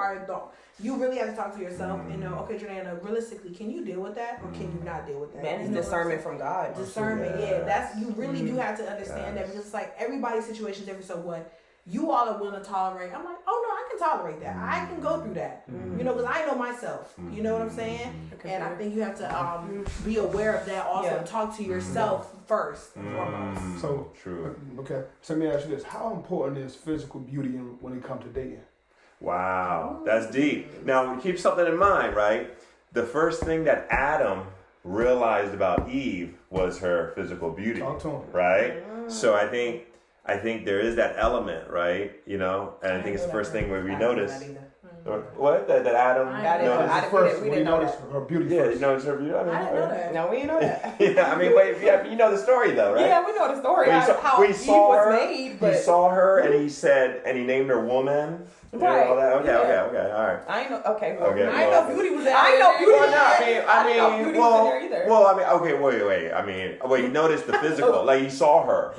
really have to talk to yourself and know, okay, Jordana, realistically, can you deal with that, or can you not deal with that? Man, it's discernment from God. Discernment, that's you really do have to understand that, because it's like everybody's situation is different. So what you all are willing to tolerate, I'm like, oh no, I can tolerate that. I can go through that, because I know myself. You know what I'm saying? And I think you have to be aware of that also. Talk to yourself first and foremost. So true. Okay. So let me ask you this: how important is physical beauty when it comes to dating? Wow, that's deep. Now, keep something in mind, right? The first thing that Adam realized about Eve was her physical beauty, Talk to him. right? So I think there is that element, right? And I think it's the first thing where we notice. What? That Adam noticed first. We noticed her beauty first. Yeah, you noticed her beauty. I didn't know that. No, we didn't know that. Yeah, I mean, but you know the story though, right? Yeah, we know the story. How we Eve saw was her. made, but He saw her, and he said, and he named her woman. Right. All that. Okay, Yeah. okay, all right. I ain't know. Okay. Well, Okay, I ain't well, know beauty was there. I ain't know beauty. Well, no, I mean, either. wait. I mean, you noticed the physical. Like he saw her,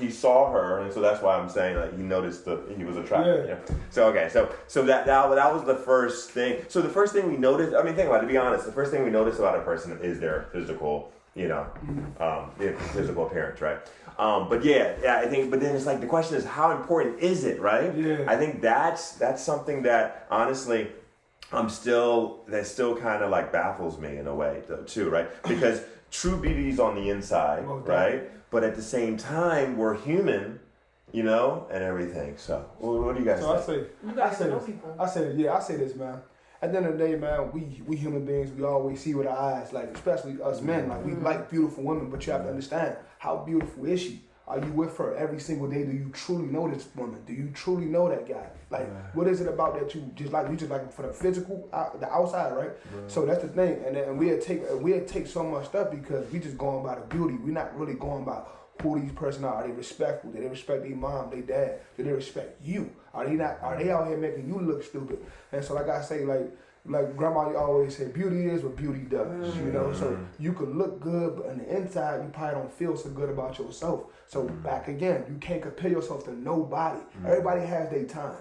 and so that's why I'm saying like he noticed he was attractive. Yeah. So okay, so that was the first thing. So the first thing we noticed. I mean, think about it. To be honest, the first thing we notice about a person is their physical, physical appearance, right? But I think. But then it's like the question is, how important is it, right? Yeah. I think that's something that honestly, that still kind of like baffles me in a way too, right? Because true beauty is on the inside, right? But at the same time, we're human, and everything. So, what do you guys say? I say this, man. At the end of the day, man, we human beings, we always see with our eyes, like especially us men, like we like beautiful women, but you have to understand, how beautiful is she? Are you with her every single day? Do you truly know this woman? Do you truly know that guy? Like, what is it about that you just like for the physical, the outside, right? So that's the thing, and we'll take so much stuff because we just going by the beauty. We're not really going by who these person are. Are they respectful? Do they respect their mom, their dad? Do they respect you? Are they out here making you look stupid? And so like I say, like grandma always said, beauty is what beauty does, So you could look good, but on the inside, you probably don't feel so good about yourself. So back again, you can't compare yourself to nobody. Everybody has their time,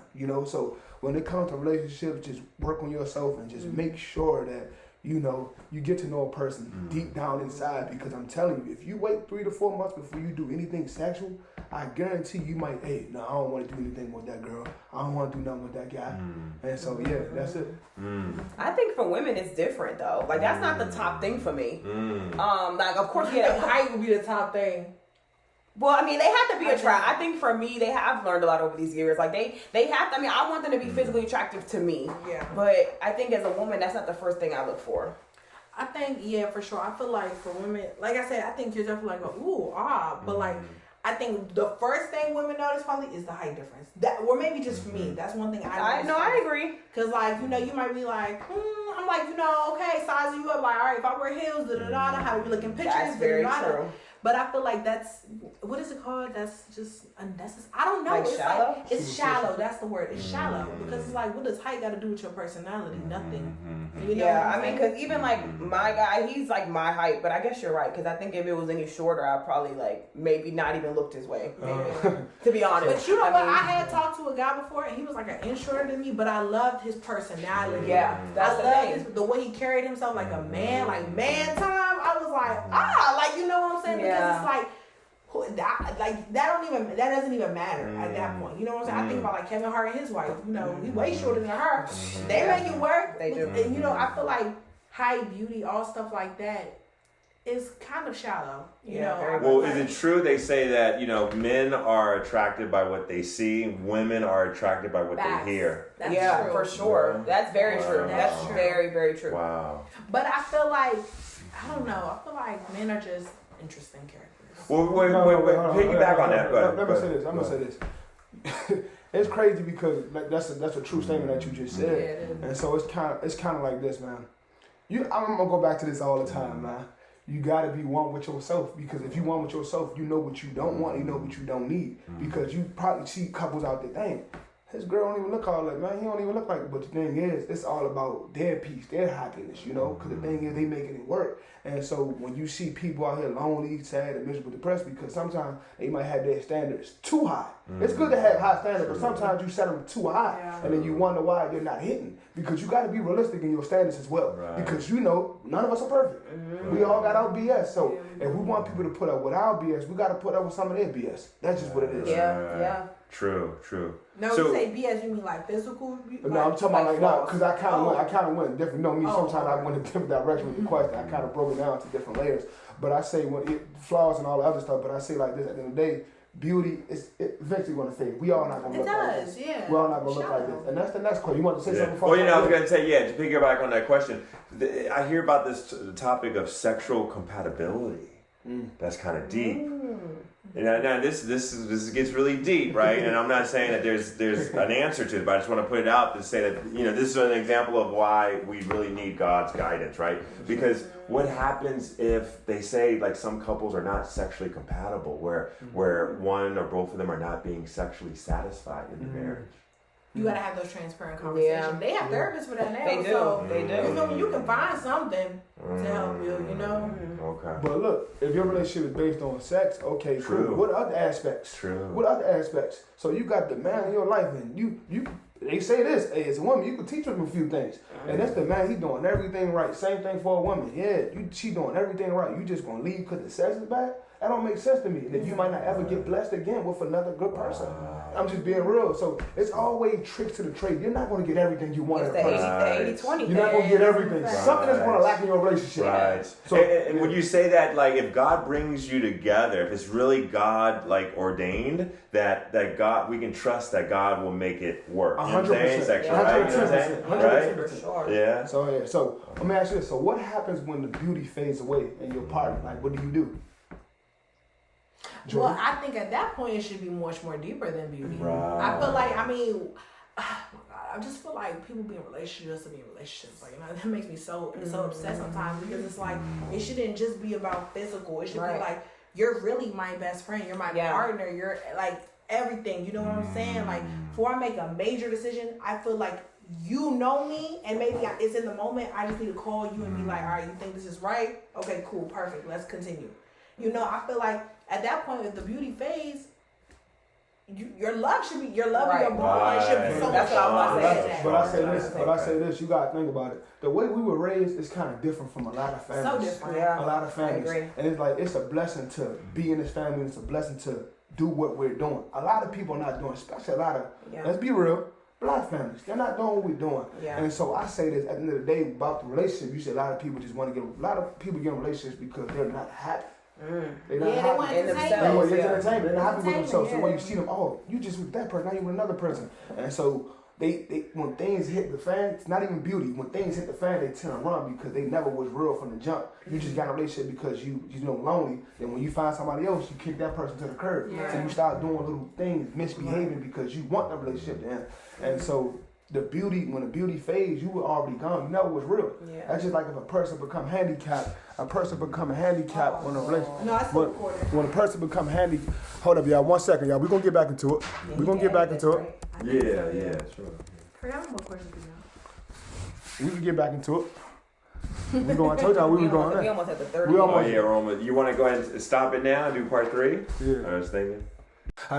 So when it comes to relationships, just work on yourself and just make sure that you get to know a person deep down inside, because I'm telling you, if you wait 3 to 4 months before you do anything sexual, I guarantee you might, I don't want to do anything with that girl. I don't want to do nothing with that guy. And so, that's it. I think for women it's different though. Like that's not the top thing for me. Like of course, height would be the top thing. Well, I mean, they have to be attractive. I think for me, they have learned a lot over these years. Like they have to. I mean, I want them to be physically attractive to me. Yeah. But I think as a woman, that's not the first thing I look for. I think for sure. I feel like for women, like I said, I think you're definitely like but like I think the first thing women notice probably is the height difference. That, or maybe just for me, that's one thing I know. I agree. Cause like you might be like, I'm like okay, sizing you up. Like all right, if I wear heels, how do we look in pictures? That's very true. But I feel like that's, what is it called? That's just unnecessary. I don't know. Like it's shallow? Like, it's shallow. That's the word. It's shallow. Because it's like, what does height got to do with your personality? Nothing. I mean, because even like my guy, he's like my height. But I guess you're right. Because I think if it was any shorter, I'd probably like maybe not even looked his way. Maybe. To be honest. But you know what? I had talked to a guy before and he was like an inch shorter than me. But I loved his personality. Yeah. That's I loved the way he carried himself like a man. Like man time. I was like, like, you know what I'm saying? Because it's like, that doesn't even matter at that point. You know what I'm saying? I think about like Kevin Hart and his wife. He's way shorter than her. They make it work. They do. And I feel like height, beauty, all stuff like that. is kind of shallow. You Yeah, know. very Well, is it true they say that, men are attracted by what they see, women are attracted by what Facts. they hear? That's yeah, true. for sure. Yeah. That's very Wow. true. That's That's true. very, very true. Wow. But I feel like, I don't know. I feel like men are just interesting characters. Well, wait, hold on, piggyback on that. Go ahead. Let me say this. I'm gonna say this. It's crazy because that's a true statement that you just said, Yeah, it is. and so it's kind of like this, man. I'm gonna go back to this all the time, man. You gotta be one with yourself, because if you one with yourself, you know what you don't want, you know what you don't need. Because you probably see couples out there, dang, his girl don't even look all that, man. He don't even look like it. But the thing is, it's all about their peace, their happiness, Because the thing is, they making it work. And so when you see people out here lonely, sad, and miserable, depressed, because sometimes they might have their standards too high. It's good to have high standards, but sometimes you set them too high, and then you wonder why they're not hitting. Because you got to be realistic in your standards as well. Right. Because none of us are perfect. We all got our BS. So if we want people to put up with our BS, we got to put up with some of their BS. That's just what it is. Yeah. True. No, So- you say BS, you mean like physical? No, I'm talking about like now, flaws. because I kind of went different. Me, Oh, sometimes I went a different direction with the question. I kind of broke it down to different layers. But I say flaws and all the other stuff. But I say like this: at the end of the day, beauty is eventually going to fade. We all not going to It look like does, this. yeah. We all not going to look like this. And that's the next question. You want to say something? Well, I was going to say, to piggyback on that question, I hear about this topic of sexual compatibility. That's kind of deep. Now this gets really deep, right? And I'm not saying that there's an answer to it, but I just want to put it out to say that this is an example of why we really need God's guidance, right? Because what happens if they say like some couples are not sexually compatible, where one or both of them are not being sexually satisfied in the marriage? You gotta have those transparent conversations. Yeah. They have therapists for that now. They do. So, They do. You feel me? You can find something to help you. Okay. But look, if your relationship is based on sex, okay, True. cool. What other aspects? True. What other aspects? So you got the man in your life, and you they say this, hey, as a woman, you can teach him a few things. And that's the man, he doing everything right. Same thing for a woman. Yeah, she doing everything right. You just gonna leave because the sex is bad? That don't make sense to me. And you might not ever get blessed again with another good person. I'm just being real. So it's always tricks to the trade. You're not gonna get everything you want. It's in a the person. 80-20 You're not gonna get everything. Right. Something that's gonna lack in your relationship. Right. So And would you say that, like, if God brings you together, if it's really God like ordained, that God, we can trust that God will make it work? You know what I'm saying? 100%. Sexual, right? You know what I'm saying? 100%. Right? For sure. Yeah. So let me ask you this. So what happens when the beauty fades away in your partner? Like, what do you do? Well, I think at that point it should be much more deeper than beauty. Right. I feel like, I just feel like people be in relationships to be in relationships. Like, that makes me so upset sometimes, because it's like it shouldn't just be about physical. It should be like, you're really my best friend. You're my partner. You're like everything. You know what I'm saying? Like, before I make a major decision, I feel like you know me, and maybe it's in the moment. I just need to call you and be like, all right, you think this is right? Okay, cool, perfect. Let's continue. I feel like at that point, if the beauty fades, your love should be, your love and your bond should be so much That's what I was stronger. saying. But I say this, you gotta think about it. The way we were raised is kind of different from a lot of families. So different. Yeah. A lot of families. I agree. And it's like, it's a blessing to be in this family, and it's a blessing to do what we're doing. A lot of people are not doing, especially a lot of, let's be real, Black families, they're not doing what we're doing. Yeah. And so I say this, at the end of the day, about the relationship, you see a lot of people just want to get, a lot of people get in relationships because they're not happy. They're not They happy. want In They themselves. want Yeah. entertainment. They're not happy with themselves. So Entertainment, when you see them, oh, you just with that person, now you with another person. And so they when things hit the fan, it's not even beauty. When things hit the fan, they tend to run because they never was real from the jump. You just got in a relationship because you lonely. And when you find somebody else, you kick that person to the curb. Yeah. So you start doing little things, misbehaving because you want the relationship to end. And so when the beauty fades, you were already gone. You never was real. Yeah. That's just like if a person become handicapped. A person become handicapped on a relationship. No, I still recording. When a person become handicapped, hold up, y'all. 1 second, y'all. We're gonna get back into it. We're gonna get back into it. Yeah, sure. Kurt, I have more questions for you. We can get back into it. We going. I told y'all we was going. We there. almost at the 30. We Oh almost- yeah, Roma. You want to go ahead and stop it now and do part 3? Yeah. I was thinking.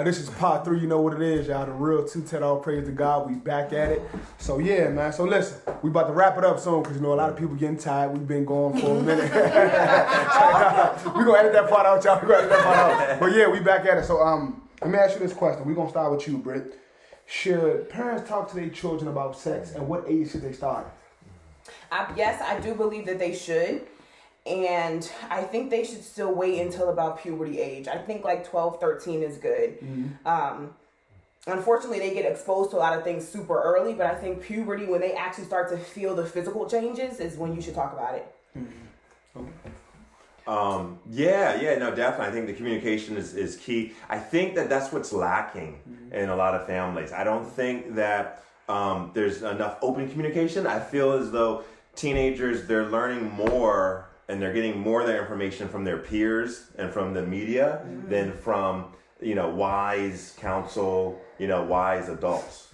This is part 3. You know what it is, y'all. The real 210. All praise to God. We back at it. So yeah, man. So listen, we about to wrap it up soon because a lot of people getting tired. We've been going for a minute. We gonna edit that part out, y'all. We gonna edit that part out. But yeah, we back at it. So let me ask you this question. We gonna start with you, Britt. Should parents talk to their children about sex, and what age should they start? Yes, I do believe that they should. And I think they should still wait until about puberty age. I think like 12, 13 is good. Unfortunately, they get exposed to a lot of things super early, but I think puberty, when they actually start to feel the physical changes, is when you should talk about it. No, definitely. I think the communication is key. I think that's what's lacking in a lot of families. I don't think that there's enough open communication. I feel as though teenagers, they're learning more and they're getting more of their information from their peers and from the media than from, wise counsel, wise adults.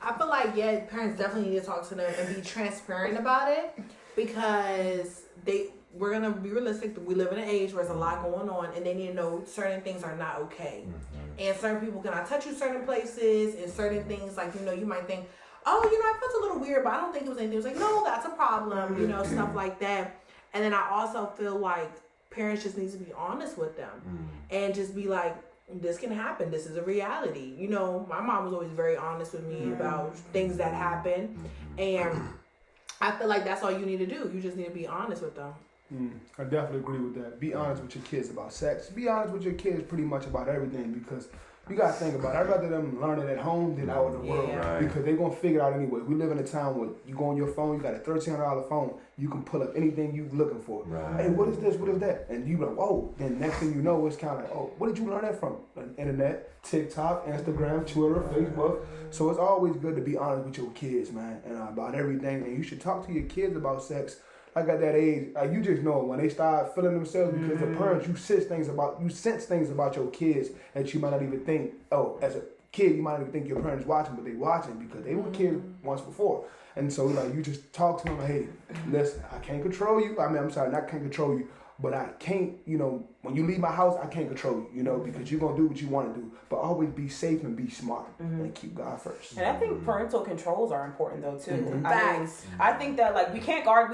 I feel like, parents definitely need to talk to them and be transparent about it, because we're going to be realistic. We live in an age where there's a lot going on, and they need to know certain things are not okay. And certain people cannot touch you certain places, and certain things, like, you might think, oh, I felt a little weird, but I don't think it was anything. It was like, no, that's a problem, stuff like that. And then I also feel like parents just need to be honest with them and just be like, this can happen. This is a reality. My mom was always very honest with me about things that happen. And I feel like that's all you need to do. You just need to be honest with them. I definitely agree with that. Be honest with your kids about sex. Be honest with your kids pretty much about everything, because you got to think about it. I'd rather them learn it at home than out in the world, because they're going to figure it out anyway. We live in a time where you go on your phone, you got a $1,300 phone, you can pull up anything you're looking for. Hey, what is this? What is that? And you be like, whoa. Then next thing you know, it's kind of like, oh, what did you learn that from? Internet, TikTok, Instagram, Twitter, Facebook. So it's always good to be honest with your kids, man, and about everything. And you should talk to your kids about sex. Like at that age, you just know when they start feeling themselves, because the parents, you sense things about your kids that you might not even think. Oh, as a kid, you might not even think your parents watching, but they watching because they were kids once before. And so you just talk to them. Hey, listen, I can't control you. I'm sorry, not can't control you, but I can't. When you leave my house, I can't control you. Because you're gonna do what you want to do. But always be safe and be smart and keep God first. And I think parental controls are important though too. I think that like we can't guard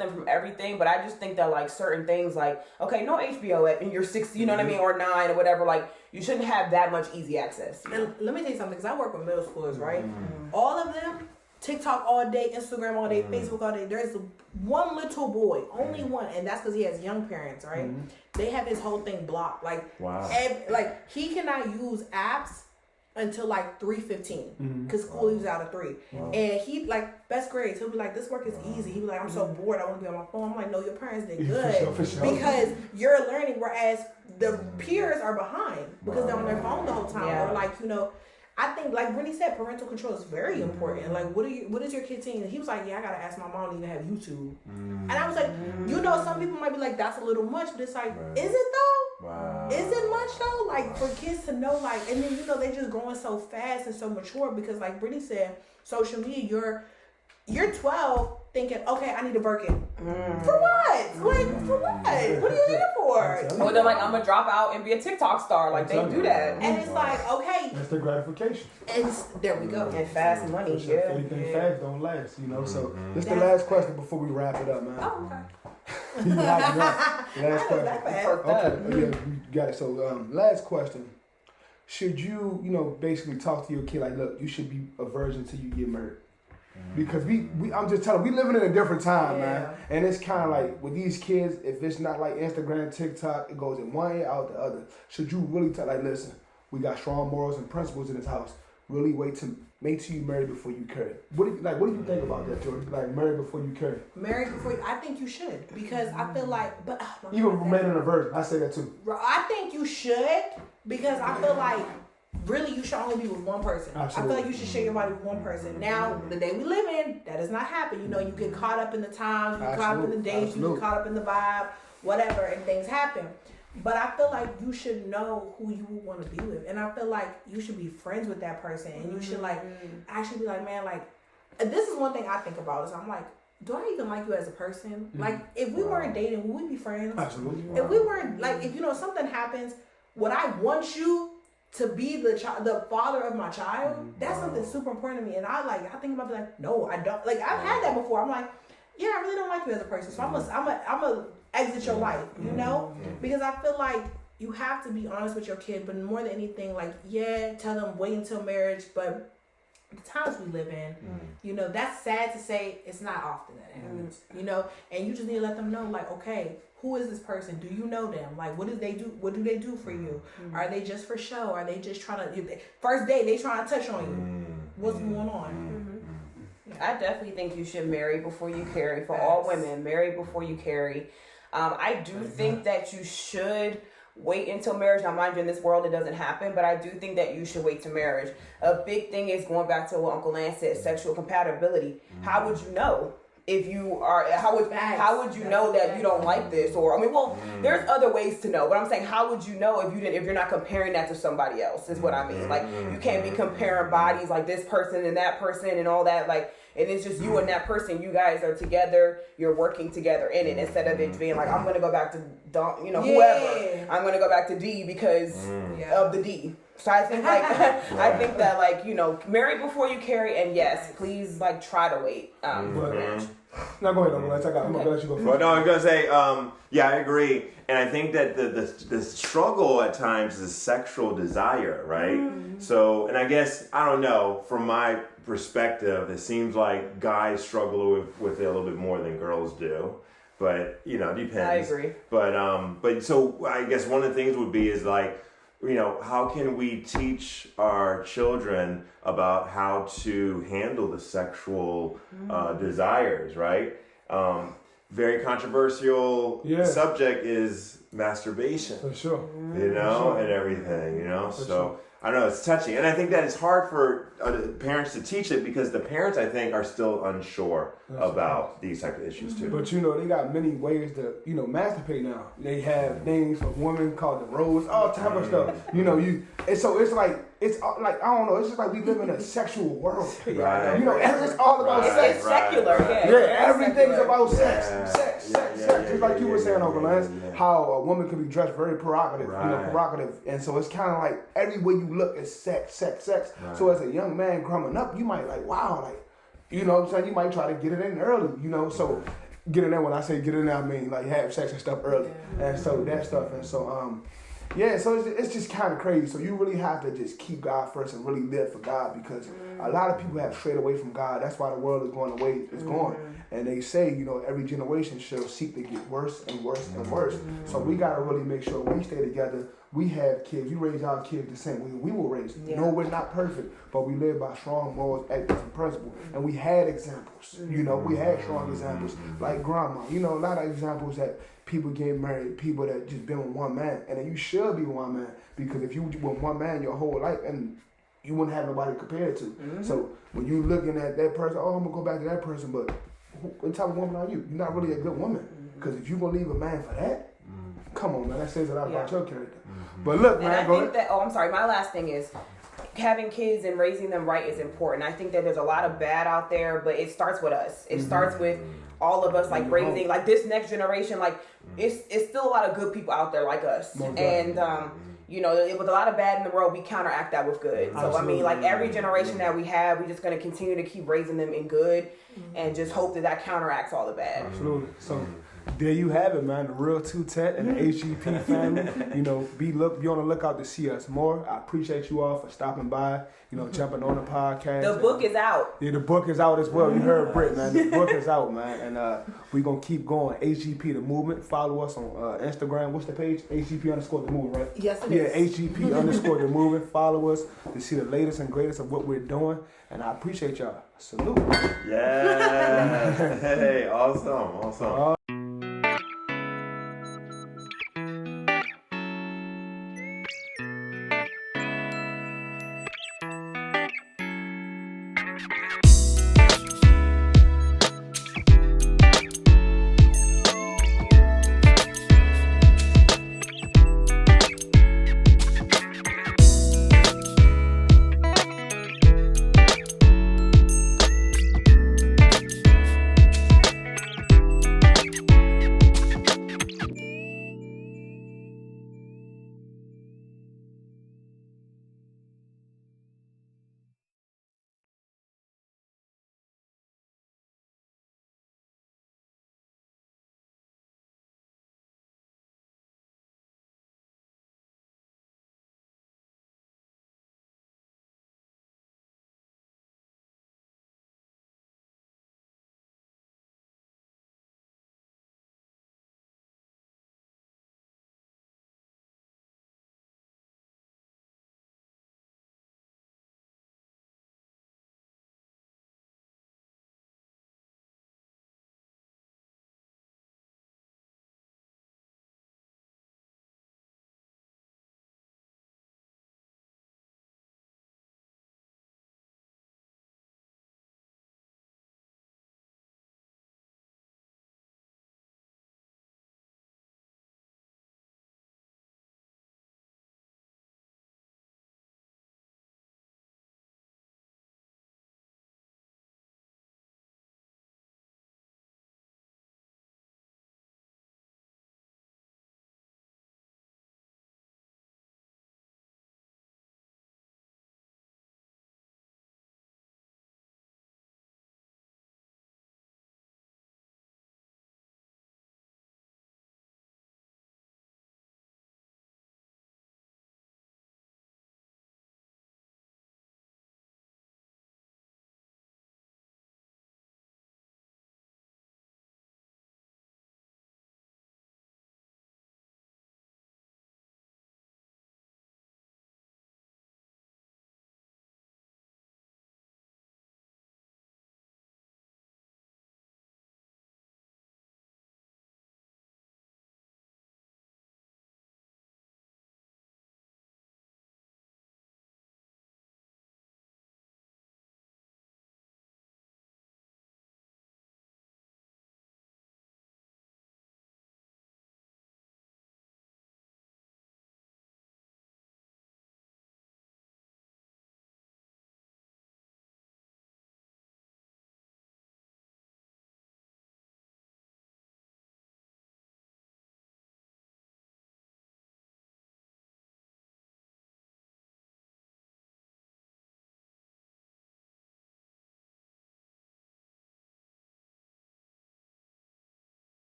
them from everything, but I just think that like certain things, like, okay, no HBO and you're 6, or 9 or whatever, like you shouldn't have that much easy access. And let me tell you something, because I work with middle schoolers, right? All of them, TikTok all day, Instagram all day, Facebook all day. There's one little boy, only one, and that's because he has young parents, right? They have his whole thing blocked. Like, he cannot use apps until like 3:15, because school leaves out at 3. And he, like, best grades, he'll be like, this work is easy. He'll be like, I'm so bored, I want to be on my phone. I'm like, no, your parents did good. For sure. Because you're learning, whereas the peers are behind because they're on their phone the whole time. Or like, I think, like Brittany said, parental control is very important. Like, what is your kid seeing? And he was like, I gotta ask my mom to even have YouTube. And I was like, some people might be like, that's a little much, but it's like, is it though? Wow. Is it much though? Like, for kids to know, like, and then they just growing so fast and so mature, because like Brittany said, social media, you're 12 thinking, okay, I need a Birkin. For what? Like, for what? What are you here for? Or they're like, I'm gonna drop out and be a TikTok star. Like, they do that. And it's like, okay. That's the gratification. And there we go. And fast money, Anything fast don't last, So this is the last question before we wrap it up, man. Oh, okay. Last question. Okay, you got it. So, last question. Should you, basically talk to your kid like, look, you should be a virgin till you get married? Because I'm just telling, we living in a different time, man. And it's kind of like with these kids, if it's not like Instagram, TikTok, it goes in one ear out the other. Should you really tell, like, listen, we got strong morals and principles in this house. Really wait till you marry before you carry. What do you think about that, George? Like, marry before you carry. Marry before you, I think you should, because I feel like, but even remaining a virgin, I say that too. I think you should, because I feel like really you should only be with one person. Absolutely. I feel like you should share your body with one person. Now, the day we live in, that does not happen. You get caught up in the times, you get caught up in the dates, you get caught up in the vibe, whatever, and things happen. But I feel like you should know who you want to be with. And I feel like you should be friends with that person. And you should, like, actually be like, man, like, this is one thing I think about is I'm like, do I even like you as a person? Like, if we weren't dating, would we be friends? Absolutely. If we weren't, like, if, something happens, would I want you to be the father of my child? That's something super important to me. And I think about like, no, I don't. Like, I've had that before. I'm like, yeah, I really don't like you as a person. So I'm a exit your life, because I feel like you have to be honest with your kid, but more than anything, like, tell them wait until marriage, but the times we live in, you know, that's sad to say. It's not often that happens, you know, and you just need to let them know, like, okay, who is this person? Do you know them? Like, what do they do? What do they do for you? Are they just for show? Are they just trying to, first date, they trying to touch on you? What's going on? I definitely think you should marry before you carry. For all women, marry before you carry. I do think that you should wait until marriage. Now, mind you, in this world, it doesn't happen, but I do think that you should wait to marriage. A big thing is going back to what Uncle Lance said, sexual compatibility. How would you know? If you are, how would you know that you don't like this? Or, I mean, well, there's other ways to know, but I'm saying, how would you know if you're not comparing that to somebody else, is what I mean. Like, you can't be comparing bodies, like this person and that person and all that, like, and it's just you and that person. You guys are together. You're working together in it, instead of it being like, I'm going to go back to, whoever. I'm going to go back to D because of the D. So I think I think that, like, you know, marry before you carry, and yes, please, like, try to wait for marriage. Now go ahead, I'm gonna let you go first. Well, no, I was gonna say, yeah, I agree, and I think that the struggle at times is sexual desire, right? So, and I guess, I don't know, from my perspective, it seems like guys struggle with it a little bit more than girls do, but you know, it depends. I agree. But so I guess one of the things would be is like, you know, how can we teach our children about how to handle the sexual desires, right? Very controversial subject is masturbation. For sure. You know, and everything, you know? So, I don't know, it's touchy. And I think that it's hard for parents to teach it because the parents, I think, are still unsure about these type of issues, too. But, you know, they got many ways to, you know, masturbate now. They have things for women called the rose, all type of stuff. You know, I don't know, it's just like we live in a sexual world. Right. You know, it's all about sex. It's secular, Everything's about sex. Yeah. Sex. Yeah, Just like you were saying, Uncle Lance, yeah. how a woman can be dressed very provocative, Right. provocative. And so it's kind of like everywhere you look is sex. Right. So as a young man growing up, you might like, wow, like, you know what I'm saying? You might try to get it in early, you know? So get in there, when I say get in there, I mean like have sex and stuff early. And so that stuff. And so, so it's just kind of crazy. So you really have to just keep God first and really live for God, because a lot of people have strayed away from God. That's why the world is going the way it's going. And they say, you know, every generation shall seek to get worse and worse and worse. So we got to really make sure we stay together. We have kids. We raise our kids the same way we were raised. No, we're not perfect, but we live by strong morals, ethics, and principles. And we had examples. You know, we had strong examples like grandma. You know, a lot of examples that people get married, people that just been with one man. And then you should be one man, because if you with one man your whole life, and you wouldn't have nobody to compare it to. So when you looking at that person, oh, I'm going to go back to that person, but what type of woman are you? You're not really a good woman. Because if you're going to leave a man for that, come on, man, that says a lot about your character. But look, man, and I think that, I'm sorry, my last thing is, having kids and raising them right is important. I think that there's a lot of bad out there, but it starts with us. It starts with all of us, like raising, like this next generation, like it's still a lot of good people out there like us. And, you know, with a lot of bad in the world, we counteract that with good. So, absolutely. I mean, like every generation that we have, we're just going to continue to keep raising them in good and just hope that counteracts all the bad. Absolutely. So, there you have it, man. The Real Two Tet and the HGP family. You know, be on the lookout to see us more. I appreciate you all for stopping by, you know, jumping on the podcast. The book is out. Yeah, the book is out as well. You heard Britt, man. The book is out, man. And we're going to keep going. HGP The Movement. Follow us on Instagram. What's the page? HGP_The Movement, right? Yes, it is. Yeah, HGP_The Movement. Follow us to see the latest and greatest of what we're doing. And I appreciate y'all. Salute. Yeah. Hey, awesome.